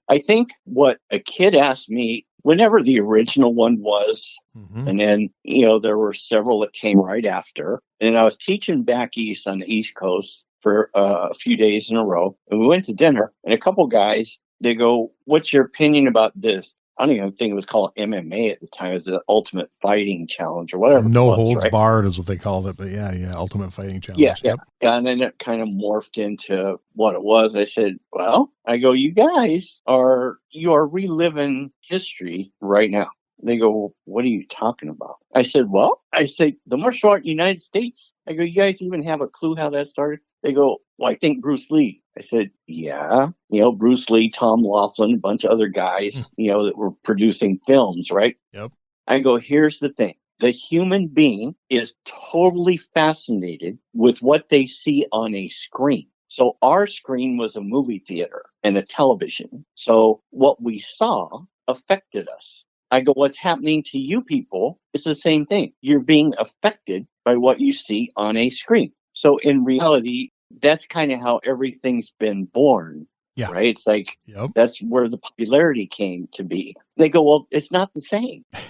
I think what a kid asked me, whenever the original one was, and then, there were several that came right after. And I was teaching back east on the East Coast, for a few days in a row. And we went to dinner, and a couple guys, they go, "What's your opinion about this?" I don't even think it was called MMA at the time. It was the Ultimate Fighting Challenge or whatever. No holds barred is what they called it. But yeah, Ultimate Fighting Challenge. Yeah. And then it kind of morphed into what it was. I said, well, I go, you guys are reliving history right now. They go, well, what are you talking about? I said, the martial art in the United States. I go, you guys even have a clue how that started? They go, well, I think Bruce Lee. I said, yeah, Bruce Lee, Tom Laughlin, a bunch of other guys, that were producing films, right? Yep. I go, here's the thing. The human being is totally fascinated with what they see on a screen. So our screen was a movie theater and a television. So what we saw affected us. I go, what's happening to you people is the same thing. You're being affected by what you see on a screen. So in reality, that's kind of how everything's been born. Yeah. Right? It's like, that's where the popularity came to be. They go, well, it's not the same. I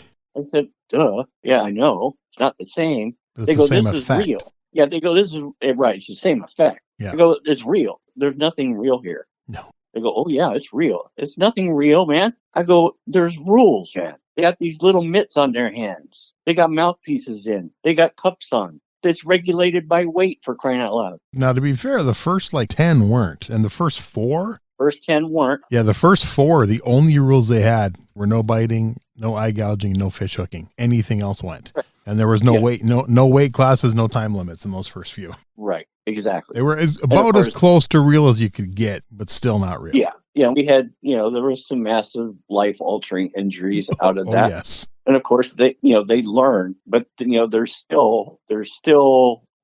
said, duh. Yeah, I know. It's not the same. They go, this is real. Yeah, they go, this is right. It's the same effect. Yeah. They go, it's real. There's nothing real here. No. They go, oh, yeah, it's real. It's nothing real, man. I go, there's rules, man. They got these little mitts on their hands. They got mouthpieces in. They got cups on. It's regulated by weight, for crying out loud. Now, to be fair, the first 10 weren't. And the first 4? First 10 weren't. Yeah, the first 4, the only rules they had were no biting, no eye gouging, no fish hooking. Anything else went. Right. And there was no weight, no weight classes, no time limits in those first few. Right, exactly. They were about as close to real as you could get, but still not real. Yeah, we had, there was some massive life-altering injuries out of that. Yes. And of course, they learn, but there's still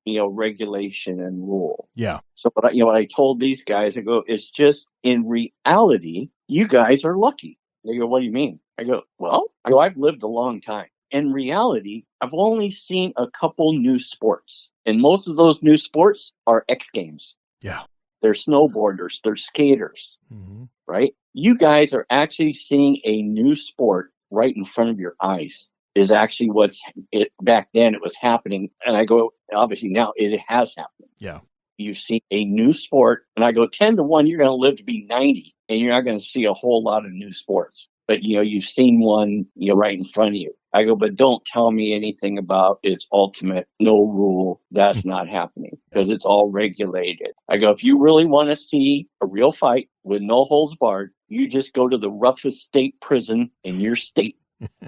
regulation and rule. Yeah. So, what I told these guys, I go, it's just in reality, you guys are lucky. They go, what do you mean? I go, I've lived a long time. In reality, I've only seen a couple new sports, and most of those new sports are X Games. Yeah. They're snowboarders, they're skaters, right? You guys are actually seeing a new sport right in front of your eyes. Is actually back then it was happening. And I go, obviously now it has happened. Yeah. You see a new sport, and I go 10-1, you're going to live to be 90, and you're not going to see a whole lot of new sports. But, you've seen one, right in front of you. I go, but don't tell me anything about its ultimate, no rule. That's not happening because it's all regulated. I go, if you really want to see a real fight with no holds barred, you just go to the roughest state prison in your state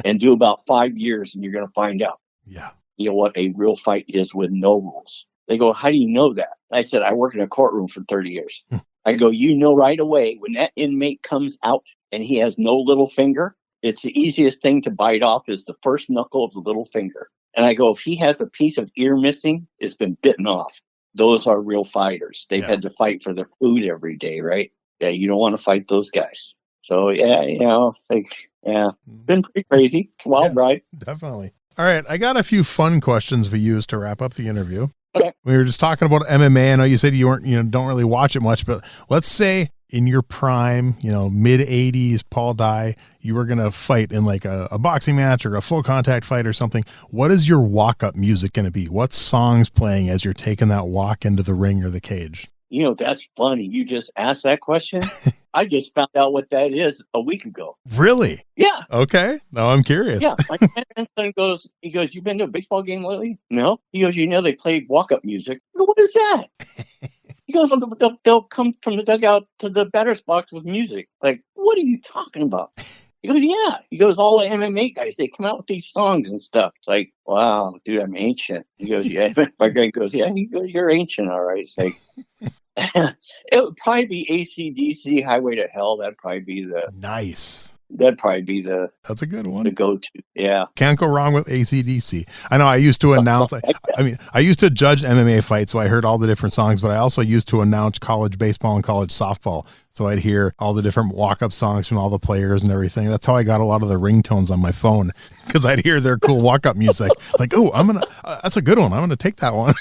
and do about 5 years, and you're going to find out. Yeah. What a real fight is with no rules. They go, how do you know that? I said, I worked in a courtroom for 30 years. I go, right away when that inmate comes out and he has no little finger, it's the easiest thing to bite off is the first knuckle of the little finger. And I go, if he has a piece of ear missing, it's been bitten off. Those are real fighters. They've had to fight for their food every day, right? Yeah, you don't want to fight those guys. So, been pretty crazy. Wild ride. Definitely. All right, I got a few fun questions we used to wrap up the interview. Okay. We were just talking about MMA. I know you said you don't really watch it much, but let's say in your prime, mid 80s, Paul Dye, you were going to fight in like a boxing match or a full contact fight or something. What is your walk-up music going to be? What song's playing as you're taking that walk into the ring or the cage? That's funny. You just asked that question. I just found out what that is a week ago. Really? Yeah. Okay. Now I'm curious. Yeah. My grandson goes, you been to a baseball game lately? No. He goes, they play walk-up music. I go, what is that? He goes, they'll come from the dugout to the batter's box with music. Like, what are you talking about? He goes, yeah. He goes, all the MMA guys, they come out with these songs and stuff. It's like, wow, dude, I'm ancient. He goes, yeah. My guy goes, yeah. He goes, you're ancient, all right. It's like, it would probably be AC/DC, Highway to Hell. That'd probably be nice. That'd probably be that's a good one. The go-to. Yeah. Can't go wrong with AC/DC. I know I used to announce, I used to judge MMA fights, so I heard all the different songs, but I also used to announce college baseball and college softball. So I'd hear all the different walk-up songs from all the players and everything. That's how I got a lot of the ringtones on my phone, because I'd hear their cool walk-up music. Like, oh, that's a good one. I'm going to take that one.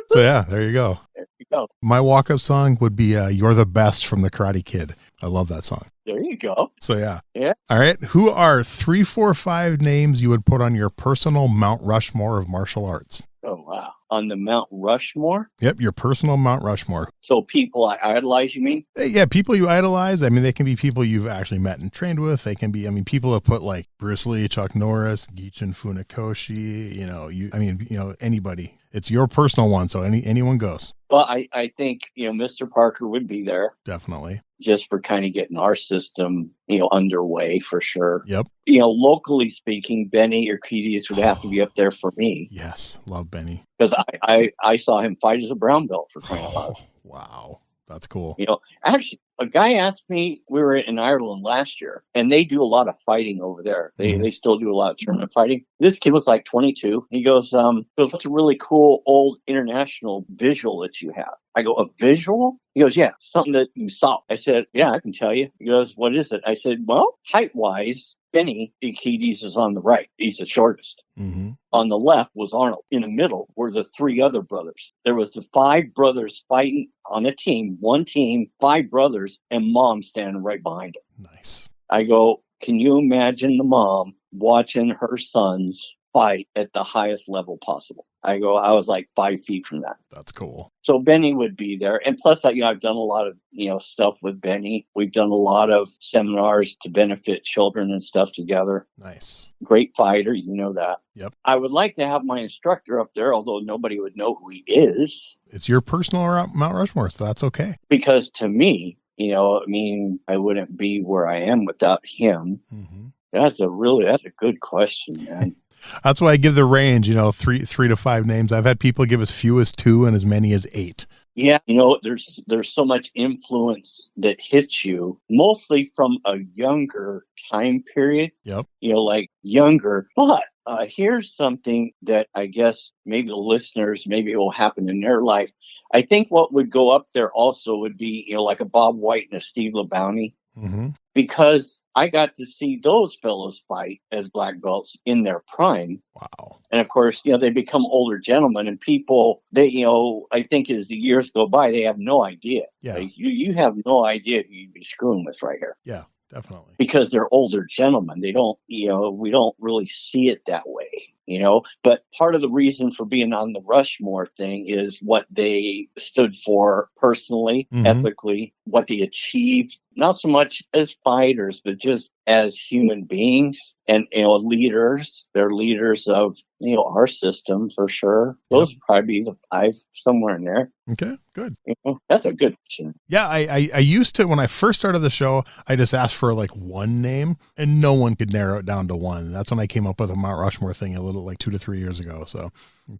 So yeah, there you go. There you go. My walk-up song would be You're the Best from the Karate Kid. I love that song. There you go. So yeah. Yeah. All right. Who are 3, 4, 5 names you would put on your personal Mount Rushmore of martial arts? Oh, wow. On the Mount Rushmore? Yep. Your personal Mount Rushmore. So people I idolize, you mean? Yeah. People you idolize. I mean, they can be people you've actually met and trained with. They can be, I mean, people have put like Bruce Lee, Chuck Norris, Gichin Funakoshi, anybody. It's your personal one. So anyone goes. Well, I think, Mr. Parker would be there. Definitely. Just for kind of getting our system, underway for sure. Yep. Locally speaking, Benny Urquidez would have to be up there for me. Yes. Love Benny. Because I saw him fight as a brown belt for crying out loud. Wow. That's cool. Actually, a guy asked me, we were in Ireland last year, and they do a lot of fighting over there. They still do a lot of tournament fighting. This kid was like 22. He goes, what's a really cool old international visual that you have? I go, a visual? He goes, yeah, something that you saw. I said, yeah, I can tell you. He goes, what is it? I said, well, height-wise, Benny Urquidez is on the right. He's the shortest. Mm-hmm. On the left was Arnold. In the middle were the 3 other brothers. There was the 5 brothers fighting on a team, 1 team, 5 brothers, and mom standing right behind him. Nice. I go, can you imagine the mom watching her sons fight at the highest level possible? I was like 5 feet from that. That's cool. So Benny would be there. And plus, I've done a lot of, stuff with Benny. We've done a lot of seminars to benefit children and stuff together. Nice. Great fighter. You know that. Yep. I would like to have my instructor up there, although nobody would know who he is. It's your personal Mount Rushmore, so that's okay. Because to me, I wouldn't be where I am without him. Mm-hmm. That's a good question, man. That's why I give the range, 3 to 5 names. I've had people give as few as 2 and as many as 8. Yeah, there's so much influence that hits you, mostly from a younger time period. Yep. Like younger. But here's something that I guess maybe the listeners, maybe it will happen in their life. I think what would go up there also would be, like a Bob White and a Steve LeBounty. Mm-hmm. Because I got to see those fellows fight as black belts in their prime. Wow. And of course, they become older gentlemen, and people, I think as the years go by, they have no idea. Yeah. Like, you have no idea who you'd be screwing with right here. Yeah, definitely. Because they're older gentlemen. They don't, we don't really see it that way, But part of the reason for being on the Rushmore thing is what they stood for personally, ethically, what they achieved, not so much as fighters, but just as human beings and, leaders. They're leaders of, our system for sure. Those would probably be the 5 somewhere in there. Okay, good. That's a good question. Yeah, I used to, when I first started the show, I just asked for like 1 name and no one could narrow it down to 1. That's when I came up with a Mount Rushmore thing a little like 2 to 3 years ago. So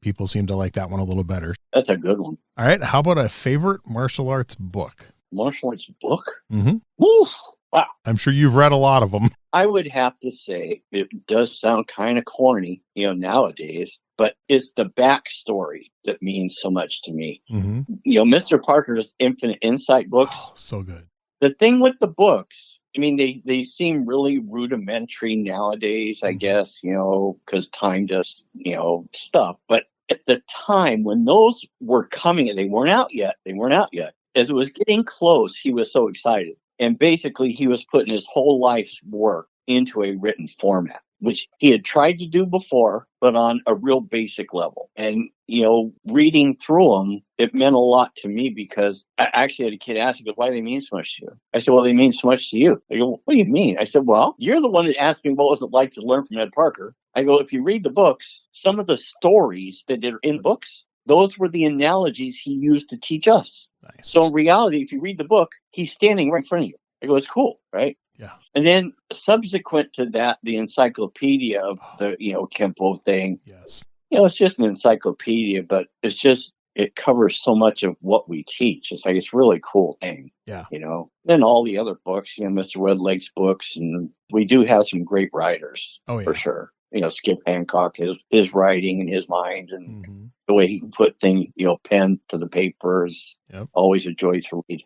people seem to like that one a little better. That's a good one. All right. How about a favorite martial arts book? Martial arts book? Mm-hmm. Oof. Wow. I'm sure you've read a lot of them. I would have to say it does sound kind of corny, nowadays, but it's the backstory that means so much to me. Mm-hmm. Mr. Parker's Infinite Insight books. Oh, so good. The thing with the books, they seem really rudimentary nowadays, I guess, because time just, stuff. But at the time when those were coming and they weren't out yet. As it was getting close, he was so excited. And basically, he was putting his whole life's work into a written format, which he had tried to do before, but on a real basic level. And, reading through them, it meant a lot to me because I actually had a kid ask me, why do they mean so much to you? I said, well, they mean so much to you. They go, what do you mean? I said, well, you're the one that asked me what was it like to learn from Ed Parker. I go, if you read the books, some of the stories that are in books, those were the analogies he used to teach us. Nice. So in reality, if you read the book, he's standing right in front of you. I go, it's cool, right? Yeah. And then subsequent to that, the encyclopedia of the, Kenpo thing. Yes. It's just an encyclopedia, but it covers so much of what we teach. It's really cool thing. Yeah. Then all the other books, Mr. Redleg's books, and we do have some great writers. Oh, yeah. For sure. Skip Hancock, his writing and his mind and the way he can put things, pen to the paper is always a joy to read,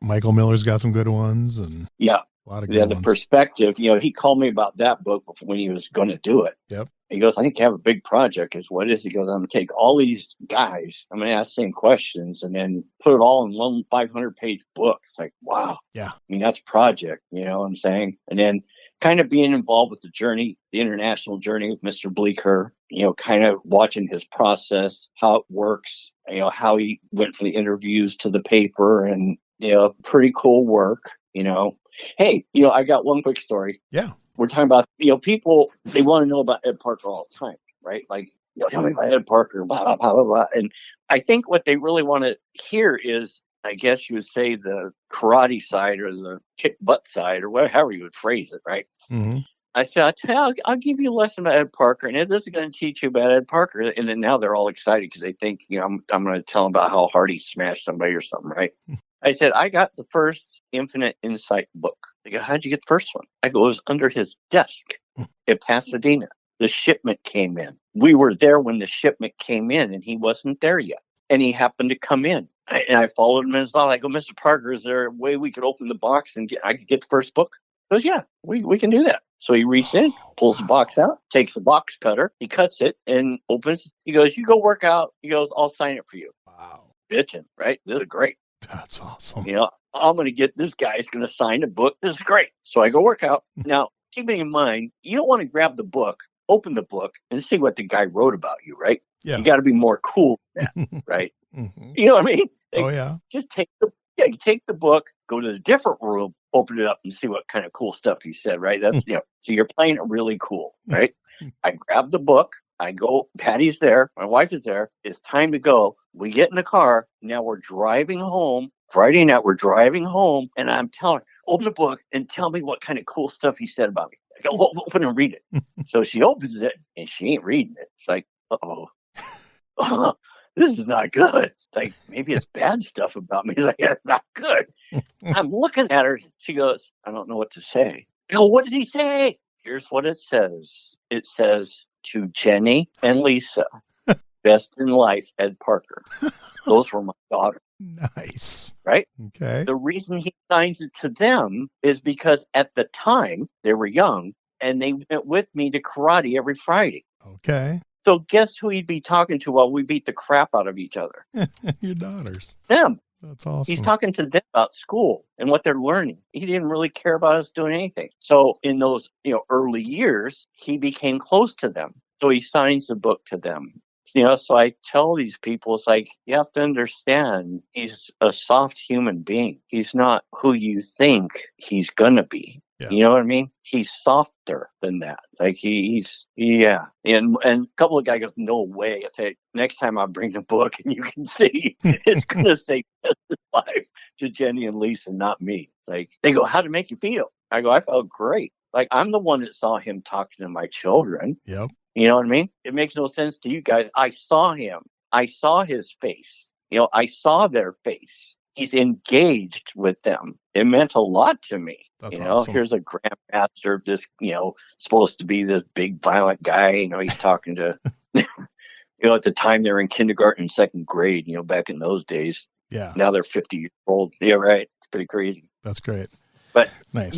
Michael Miller's got some good ones. And yeah. A lot of Yeah, good the ones. perspective, he called me about that book when he was going to do it. Yep. He goes, I think you have a big project. Is what is? He goes, I'm going to take all these guys, I'm going to ask the same questions and then put it all in one 500-page book. It's like, wow. Yeah. I mean, that's project, you know what I'm saying? And then kind of being involved with the journey, the international journey with Mr. Bleeker, kind of watching his process, how it works, how he went from the interviews to the paper and, pretty cool work, Hey, I got one quick story. Yeah. We're talking about, people, they want to know about Ed Parker all the time, right? Like, tell me about Ed Parker, blah, blah, blah, blah, blah. And I think what they really want to hear is, I guess you would say, the karate side or the kick butt side or whatever you would phrase it, right? Mm-hmm. I said, I'll give you a lesson about Ed Parker, and this is going to teach you about Ed Parker. And then now they're all excited because they think, I'm going to tell them about how hard he smashed somebody or something, right? I said, I got the first Infinite Insight book. They go, how'd you get the first one? I go, it was under his desk at Pasadena. The shipment came in. We were there when the shipment came in, and he wasn't there yet. And he happened to come in. And I followed him in his law. I go, Mr. Parker, is there a way we could open the box and I could get the first book? He goes, yeah, we can do that. So he reaches in, pulls the box out, takes the box cutter, he cuts it and opens. He goes, you go work out. He goes, I'll sign it for you. Wow. Bitching, right? This is great. That's awesome. I'm going to get this guy's going to sign a book. This is great. So I go work out. Now, keeping in mind, you don't want to grab the book, open the book, and see what the guy wrote about you, right? Yeah. You got to be more cool than that, right? Mm-hmm. You know what I mean? Oh, yeah. Just take the book, go to the different room, open it up, and see what kind of cool stuff he said, right? That's, so you're playing it really cool, right? I grab the book. I go, Patty's there. My wife is there. It's time to go. We get in the car. Now we're driving home. Friday night, we're driving home. And I'm telling her, open the book and tell me what kind of cool stuff he said about me. I go, open and read it. So she opens it and she ain't reading it. It's like, uh-oh. This is not good. Like, maybe it's bad stuff about me. It's like, it's not good. I'm looking at her. She goes, I don't know what to say. I go, what does he say? Here's what it says. It says, to Jenny and Lisa, best in life, Ed Parker. Those were my daughters. Nice. Right? Okay. The reason he signs it to them is because at the time, they were young, and they went with me to karate every Friday. Okay. So guess who he'd be talking to while we beat the crap out of each other? Your daughters. Them. That's awesome. He's talking to them about school and what they're learning. He didn't really care about us doing anything. So in those, early years, he became close to them. So he signs the book to them. So I tell these people, it's like, you have to understand, he's a soft human being. He's not who you think he's going to be. Yeah. You know what I mean? He's softer than that. Like yeah. And a couple of guys go, no way. I say, next time I bring the book and you can see, it's going to say life to Jenny and Lisa, not me. It's like, they go, how'd it make you feel? I go, I felt great. Like, I'm the one that saw him talking to my children. Yep. You know what I mean? It makes no sense to you guys. I saw him. I saw his face. I saw their face. He's engaged with them. It meant a lot to me. That's awesome. Here's a grandmaster, this, supposed to be this big violent guy. He's talking to, at the time they were in kindergarten and second grade, back in those days. Yeah. Now they're 50 years old. Yeah, right. It's pretty crazy. That's great. But, nice.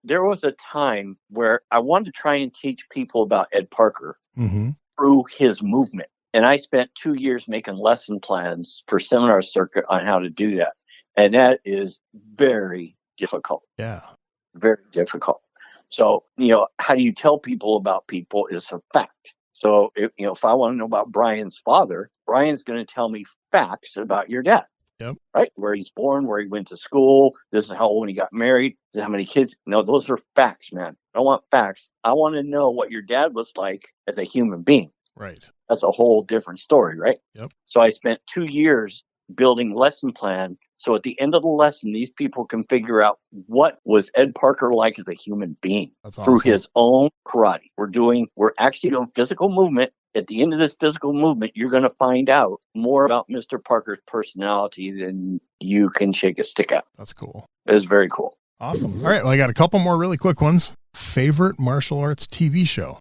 There was a time where I wanted to try and teach people about Ed Parker through his movement. And I spent 2 years making lesson plans for seminar circuit on how to do that. And that is very difficult. Yeah. Very difficult. So, how do you tell people about people is a fact. So, if I want to know about Brian's father, Brian's going to tell me facts about your dad. Yep. Right? Where he's born, where he went to school. This is how old he got married. This is how many kids. No, those are facts, man. I don't want facts. I want to know what your dad was like as a human being. Right. That's a whole different story, right? Yep. So I spent 2 years building lesson plan. So at the end of the lesson, these people can figure out what was Ed Parker like as a human being. That's through awesome. His own karate. We're actually doing physical movement. At the end of this physical movement, you're going to find out more about Mr. Parker's personality than you can shake a stick at. That's cool. It is very cool. Awesome. All right. Well, I got a couple more really quick ones. Favorite martial arts TV show?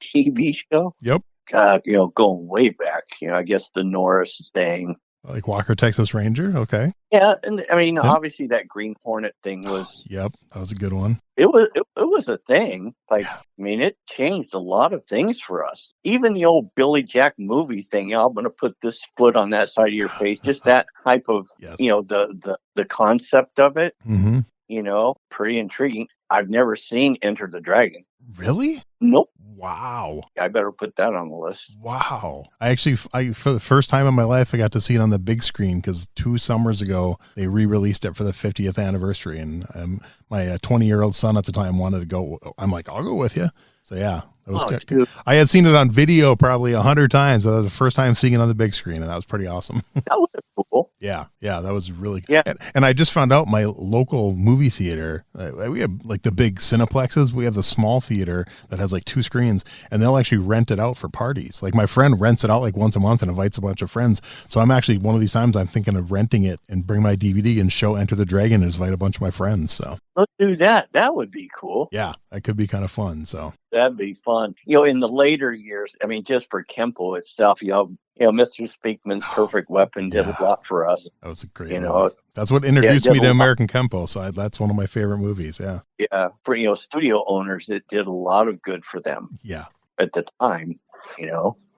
TV show? Yep. God, going way back, I guess the Norris thing. Like Walker, Texas Ranger. Okay. Yeah, and I mean, Yep. obviously that Green Hornet thing was. Yep, that was a good one. It was a thing. Like, I mean, it changed a lot of things for us. Even the old Billy Jack movie thing. I'm going to put this foot on that side of your face. Just that type of, Yes. the concept of it. Mm-hmm. Pretty intriguing. I've never seen Enter the Dragon. Really? Nope. Wow. I better put that on the list. Wow. I for the first time in my life, I got to see it on the big screen because 2 summers ago, they re-released it for the 50th anniversary. And my 20-year-old son at the time wanted to go. I'm like, I'll go with you. So yeah, that was good. Dude. I had seen it on video probably 100 times. That was the first time seeing it on the big screen, and that was pretty awesome. That was cool. Yeah, that was really Yeah. And I just found out my local movie theater, we have like the big Cineplexes. We have the small theater that has like 2 screens, and they'll actually rent it out for parties. Like my friend rents it out like once a month and invites a bunch of friends. So I'm actually, one of these times I'm thinking of renting it and bring my DVD and show Enter the Dragon and invite a bunch of my friends. So Let's do that. That would be cool. yeah, that could be kind of fun. So That'd be fun. In the later years, I mean, just for Kenpo itself, Mr. Speakman's Perfect Weapon did a lot for us. that was a great movie. That's what introduced me to American Kenpo. So that's one of my favorite movies. Yeah. Yeah. For, studio owners, it did a lot of good for them. Yeah. At the time,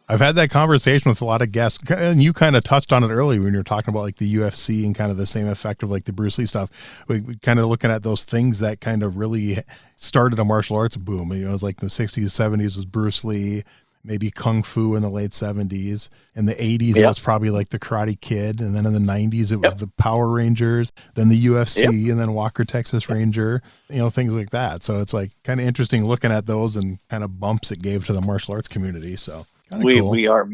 I've had that conversation with a lot of guests, and you kind of touched on it earlier when you were talking about like the UFC and kind of the same effect of like the Bruce Lee stuff. We kind of looking at those things that kind of really started a martial arts boom. It was like in the 60s, 70s was Bruce Lee, maybe Kung Fu in the late 70s. In the 80s, it was probably like the Karate Kid. And then in the 90s, it was the Power Rangers, then the UFC, and then Walker, Texas Ranger, things like that. So it's like kind of interesting looking at those and kind of bumps it gave to the martial arts community. So cool. We are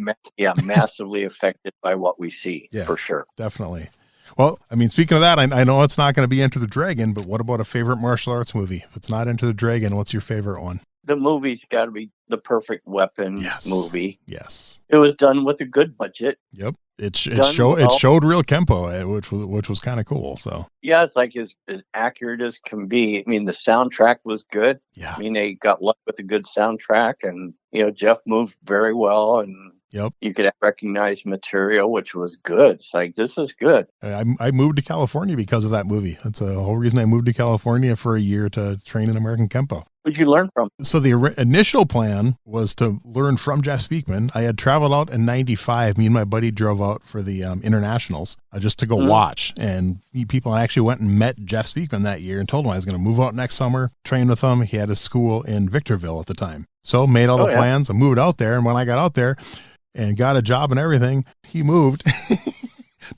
massively affected by what we see, for sure. Definitely. Well, I mean, speaking of that, I know it's not going to be Enter the Dragon, but what about a favorite martial arts movie? If it's not Enter the Dragon, what's your favorite one? The movie's got to be the Perfect Weapon movie. Yes. It was done with a good budget. Yep. It showed real Kenpo, which was kind of cool. So yeah, it's like as accurate as can be. I mean, the soundtrack was good. Yeah. I mean, they got luck with a good soundtrack, and Jeff moved very well, and you could recognize material, which was good. It's like, this is good. I moved to California because of that movie. That's the whole reason I moved to California for a year to train in American Kenpo. Who'd you learn from? So the initial plan was to learn from Jeff Speakman. I had traveled out in 95. Me and my buddy drove out for the internationals just to go watch and meet people. And I actually went and met Jeff Speakman that year and told him I was going to move out next summer, train with him. He had a school in Victorville at the time. So made all the plans. I moved out there. And when I got out there and got a job and everything, he moved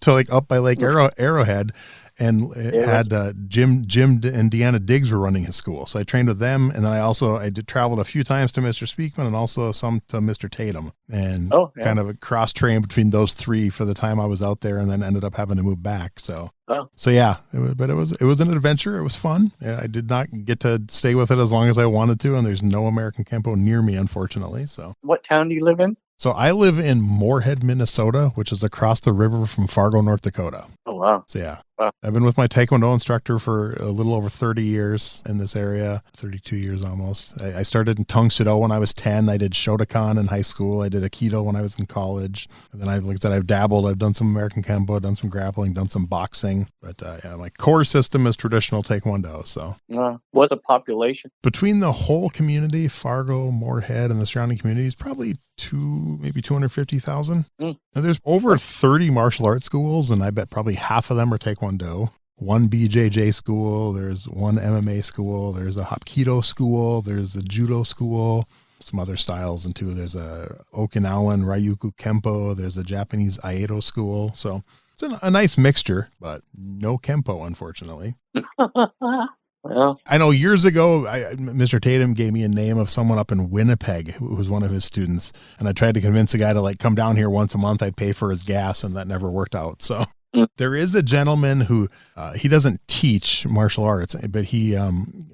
to like up by Lake Arrowhead. And had Jim and Deanna Diggs were running his school. So I trained with them. And then I traveled a few times to Mr. Speakman and also some to Mr. Tatum. And kind of a cross train between those 3 for the time I was out there, and then ended up having to move back. So yeah, but it was an adventure. It was fun. I did not get to stay with it as long as I wanted to. And there's no American Kenpo near me, unfortunately. So what town do you live in? So I live in Moorhead, Minnesota, which is across the river from Fargo, North Dakota. Oh, wow. So yeah. Wow. I've been with my Taekwondo instructor for a little over 30 years in this area, 32 years almost. I started in Tung Sido when I was 10. I did Shotokan in high school. I did Aikido when I was in college. And then I've dabbled. I've done some American Kenpo, done some grappling, done some boxing. But my core system is traditional Taekwondo. So what's the population? Between the whole community, Fargo, Moorhead, and the surrounding communities, probably maybe 250,000. Now there's over 30 martial arts schools, and I bet probably half of them are Taekwondo. One BJJ school, there's one MMA school, there's a Hapkido school, there's a Judo school, some other styles, and there's a Okinawan Ryuku Kenpo, there's a Japanese Aido school. So it's a nice mixture, but no Kenpo, unfortunately. Well, I know years ago, Mr. Tatum gave me a name of someone up in Winnipeg who was one of his students. And I tried to convince the guy to come down here once a month. I'd pay for his gas, and that never worked out. So there is a gentleman who, he doesn't teach martial arts, but he,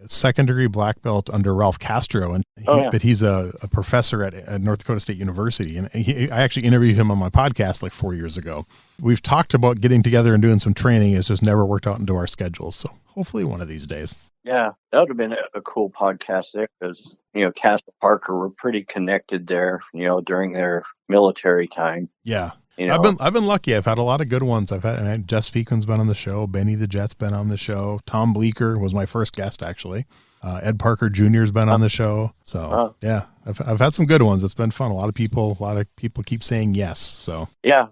second degree black belt under Ralph Castro. But he's a professor at North Dakota State University. And I actually interviewed him on my podcast 4 years ago. We've talked about getting together and doing some training. It's just never worked out into our schedules. So hopefully one of these days. Yeah, that would have been a cool podcast there because, Castle Parker were pretty connected there, during their military time. Yeah. You know, I've been lucky. I've had a lot of good ones. Jeff Speakman's been on the show. Benny the Jet's been on the show. Tom Bleecker was my first guest, actually. Ed Parker Jr.'s been on the show. So yeah, I've had some good ones. It's been fun. A lot of people keep saying yes. So yeah,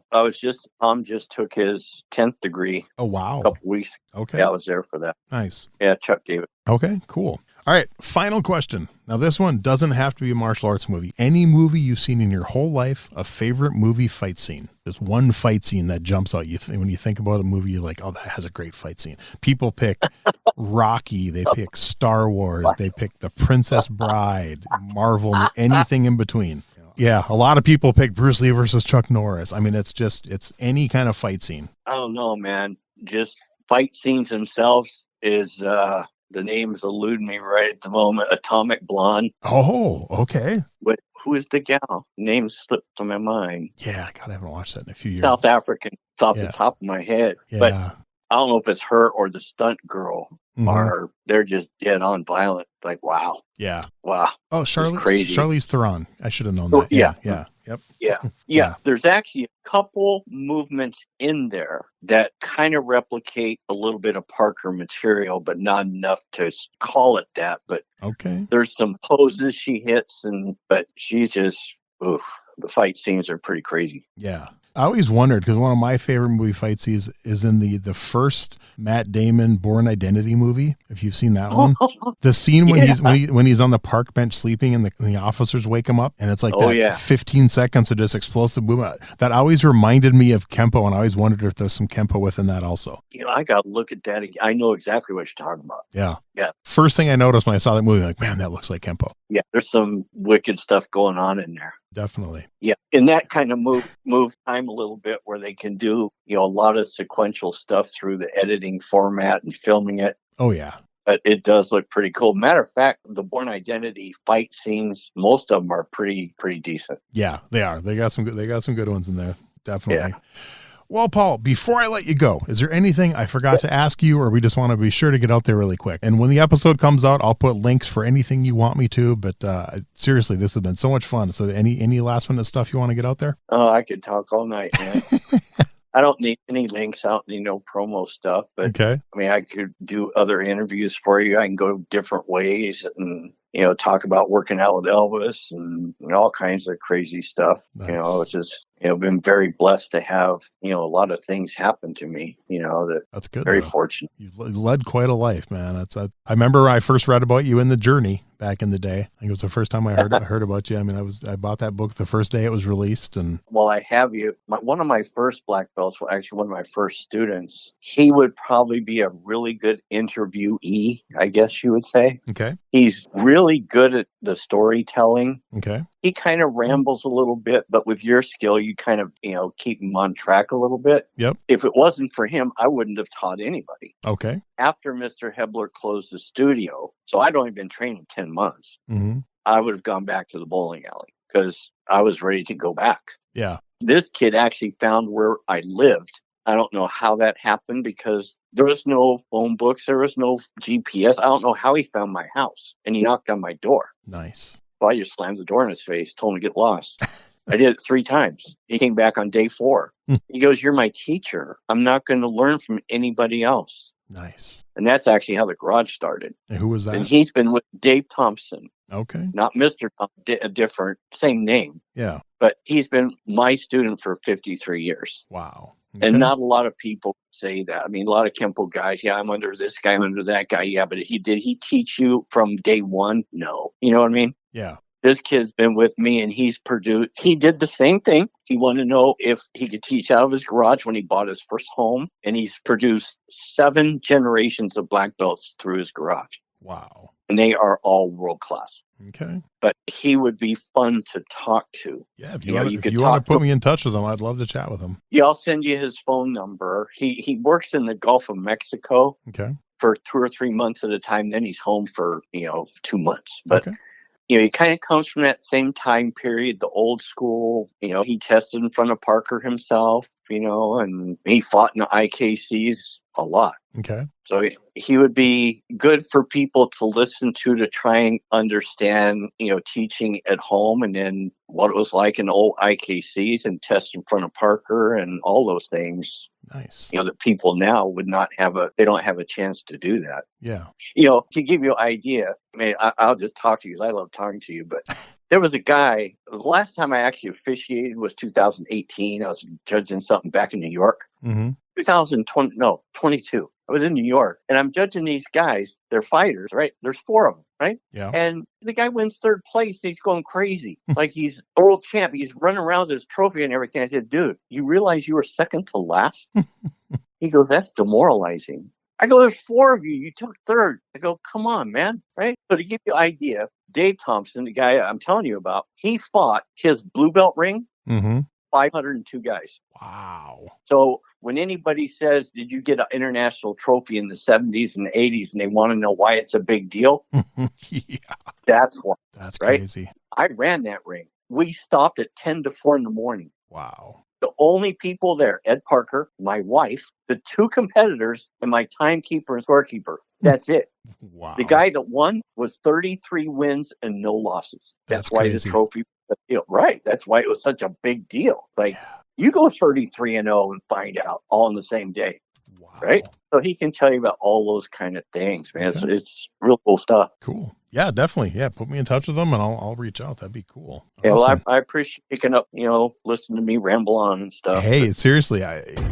Tom just took his 10th degree. Oh, wow. A couple weeks. Okay. Yeah, I was there for that. Nice. Yeah, Chuck gave it. Okay, cool. All right, final question. Now, this one doesn't have to be a martial arts movie. Any movie you've seen in your whole life, a favorite movie fight scene. There's one fight scene that jumps out. When you think about a movie, you're like, oh, that has a great fight scene. People pick Rocky. They pick Star Wars. They pick The Princess Bride, Marvel, anything in between. Yeah, a lot of people pick Bruce Lee versus Chuck Norris. I mean, it's any kind of fight scene. I don't know, man. Just fight scenes themselves is... the names elude me right at the moment. Atomic Blonde. Oh, okay. But who is the gal? Name slipped from my mind. Yeah, God, I haven't watched that in a few years. South African. It's off the top of my head. Yeah. But I don't know if it's her or the stunt girl. Or they're just dead on violent. Like, wow. Yeah. Wow. Oh, Charlize Theron. I should have known that. Yeah. Yep. Yeah. There's actually a couple movements in there that kind of replicate a little bit of Parker material, but not enough to call it that. But okay, there's some poses she hits, but she's just, the fight scenes are pretty crazy. Yeah. I always wondered, because one of my favorite movie fight scenes is in the first Matt Damon Bourne Identity movie. If you've seen that one, the scene when he's on the park bench sleeping and the officers wake him up, and it's like 15 seconds of just explosive movement. That always reminded me of Kenpo, and I always wondered if there's some Kenpo within that also. I got to look at that again. I know exactly what you're talking about. Yeah. Yeah. First thing I noticed when I saw that movie, I'm like, man, that looks like Kenpo. Yeah, there's some wicked stuff going on in there. Definitely. Yeah, and that kind of move time a little bit where they can do, a lot of sequential stuff through the editing format and filming it. Oh, yeah. But it does look pretty cool. Matter of fact, the Bourne Identity fight scenes, most of them are pretty decent. Yeah, they are. They got some good ones in there. Definitely. Yeah. Well, Paul, before I let you go, is there anything I forgot to ask you, or we just want to be sure to get out there really quick? And when the episode comes out, I'll put links for anything you want me to. But seriously, this has been so much fun. So any last minute stuff you want to get out there? Oh, I could talk all night, man. I don't need any links. I don't need no promo stuff. But okay. I mean, I could do other interviews for you. I can go different ways and, talk about working out with Elvis and all kinds of crazy stuff. Nice. It's just, been very blessed to have, a lot of things happen to me, that's good. Very fortunate. You've led quite a life, man. I remember I first read about you in The Journey back in the day. I think it was the first time I heard about you. I mean, I bought that book the first day it was released. And well, I have you. One of my first black belts, well, actually one of my first students, he would probably be a really good interviewee, I guess you would say. Okay. He's really good at the storytelling. Okay. He kind of rambles a little bit, but with your skill, you kind of, keep him on track a little bit. Yep. If it wasn't for him, I wouldn't have taught anybody. Okay. After Mr. Hebler closed the studio, so I'd only been training 10 months, I would have gone back to the bowling alley because I was ready to go back. Yeah. This kid actually found where I lived. I don't know how that happened because there was no phone books. There was no GPS. I don't know how he found my house. And he knocked on my door. Nice. So I just slammed the door in his face, told him to get lost. I did it 3 times. He came back on day 4. He goes, "You're my teacher. I'm not going to learn from anybody else." Nice. And that's actually how the garage started. And who was that? And he's been with Dave Thompson. Okay. Not Mr. Thompson, a different, same name. Yeah. But he's been my student for 53 years. Wow. Okay. And not a lot of people say that. I mean, a lot of Kenpo guys, I'm under this guy, I'm under that guy. Yeah, but did he teach you from day one? No. You know what I mean? Yeah. This kid's been with me and he did the same thing. He wanted to know if he could teach out of his garage when he bought his first home. And he's produced 7 generations of black belts through his garage. Wow. And they are all world class. Okay. But he would be fun to talk to. Yeah, if you want to put me in touch with him, I'd love to chat with him. Yeah, I'll send you his phone number. He works in the Gulf of Mexico. Okay. For 2 or 3 months at a time. Then he's home for, 2 months. But, okay. he kind of comes from that same time period, the old school. He tested in front of Parker himself, and he fought in the IKCs a lot. Okay. So he would be good for people to listen to try and understand, teaching at home, and then what it was like in old IKCs and test in front of Parker and all those things. Nice. That people now would not have they don't have a chance to do that. Yeah. To give you an idea, I'll just talk to you because I love talking to you, but there was a guy, the last time I actually officiated was 2018. I was judging something back in New York. Mm-hmm. 22. I was in New York, and I'm judging these guys. They're fighters, right? There's 4 of them, right? Yeah. And the guy wins 3rd place. And he's going crazy. Like he's world champ. He's running around with his trophy and everything. I said, dude, you realize you were second to last? He goes, that's demoralizing. I go, there's 4 of you. You took 3rd. I go, come on, man. Right? So to give you an idea, Dave Thompson, the guy I'm telling you about, he fought his blue belt ring, 502 guys. Wow. So when anybody says, did you get an international trophy in the 70s and 80s, and they want to know why it's a big deal, yeah. That's why. That's right? crazy. I ran that ring. We stopped at 10 to 4 in the morning. Wow. The only people there, Ed Parker, my wife, the 2 competitors, and my timekeeper and scorekeeper. That's it. Wow. The guy that won was 33 wins and no losses. That's why crazy. the trophy was a deal. Right. That's why it was such a big deal. It's like, you go 33-0 and find out all in the same day. Wow. Right? So he can tell you about all those kind of things, man. Okay. It's real cool stuff. Cool. Yeah, definitely. Yeah, put me in touch with them, and I'll reach out. That'd be cool. Yeah, awesome. Well, I appreciate picking up, listening to me ramble on and stuff. Hey, seriously,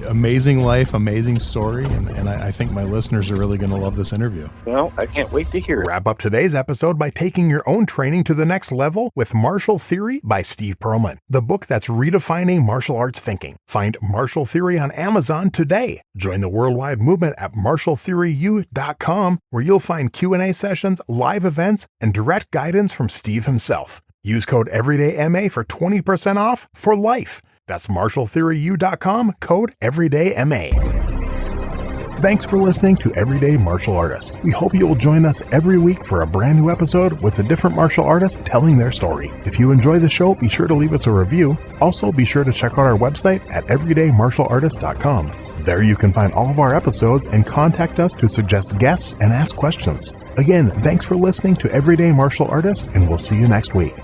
amazing life, amazing story, and I think my listeners are really going to love this interview. Well, I can't wait to hear it. Wrap up today's episode by taking your own training to the next level with Martial Theory by Steve Perlman, the book that's redefining martial arts thinking. Find Martial Theory on Amazon today. Join the worldwide movement at martialtheoryu.com, where you'll find Q&A sessions, live events, and direct guidance from Steve himself. Use code EverydayMA for 20% off for life. That's martialtheoryu.com, code EverydayMA. Thanks for listening to Everyday Martial Artist. We hope you will join us every week for a brand new episode with a different martial artist telling their story. If you enjoy the show, be sure to leave us a review. Also, be sure to check out our website at everydaymartialartist.com. There you can find all of our episodes and contact us to suggest guests and ask questions. Again, thanks for listening to Everyday Martial Artist, and we'll see you next week.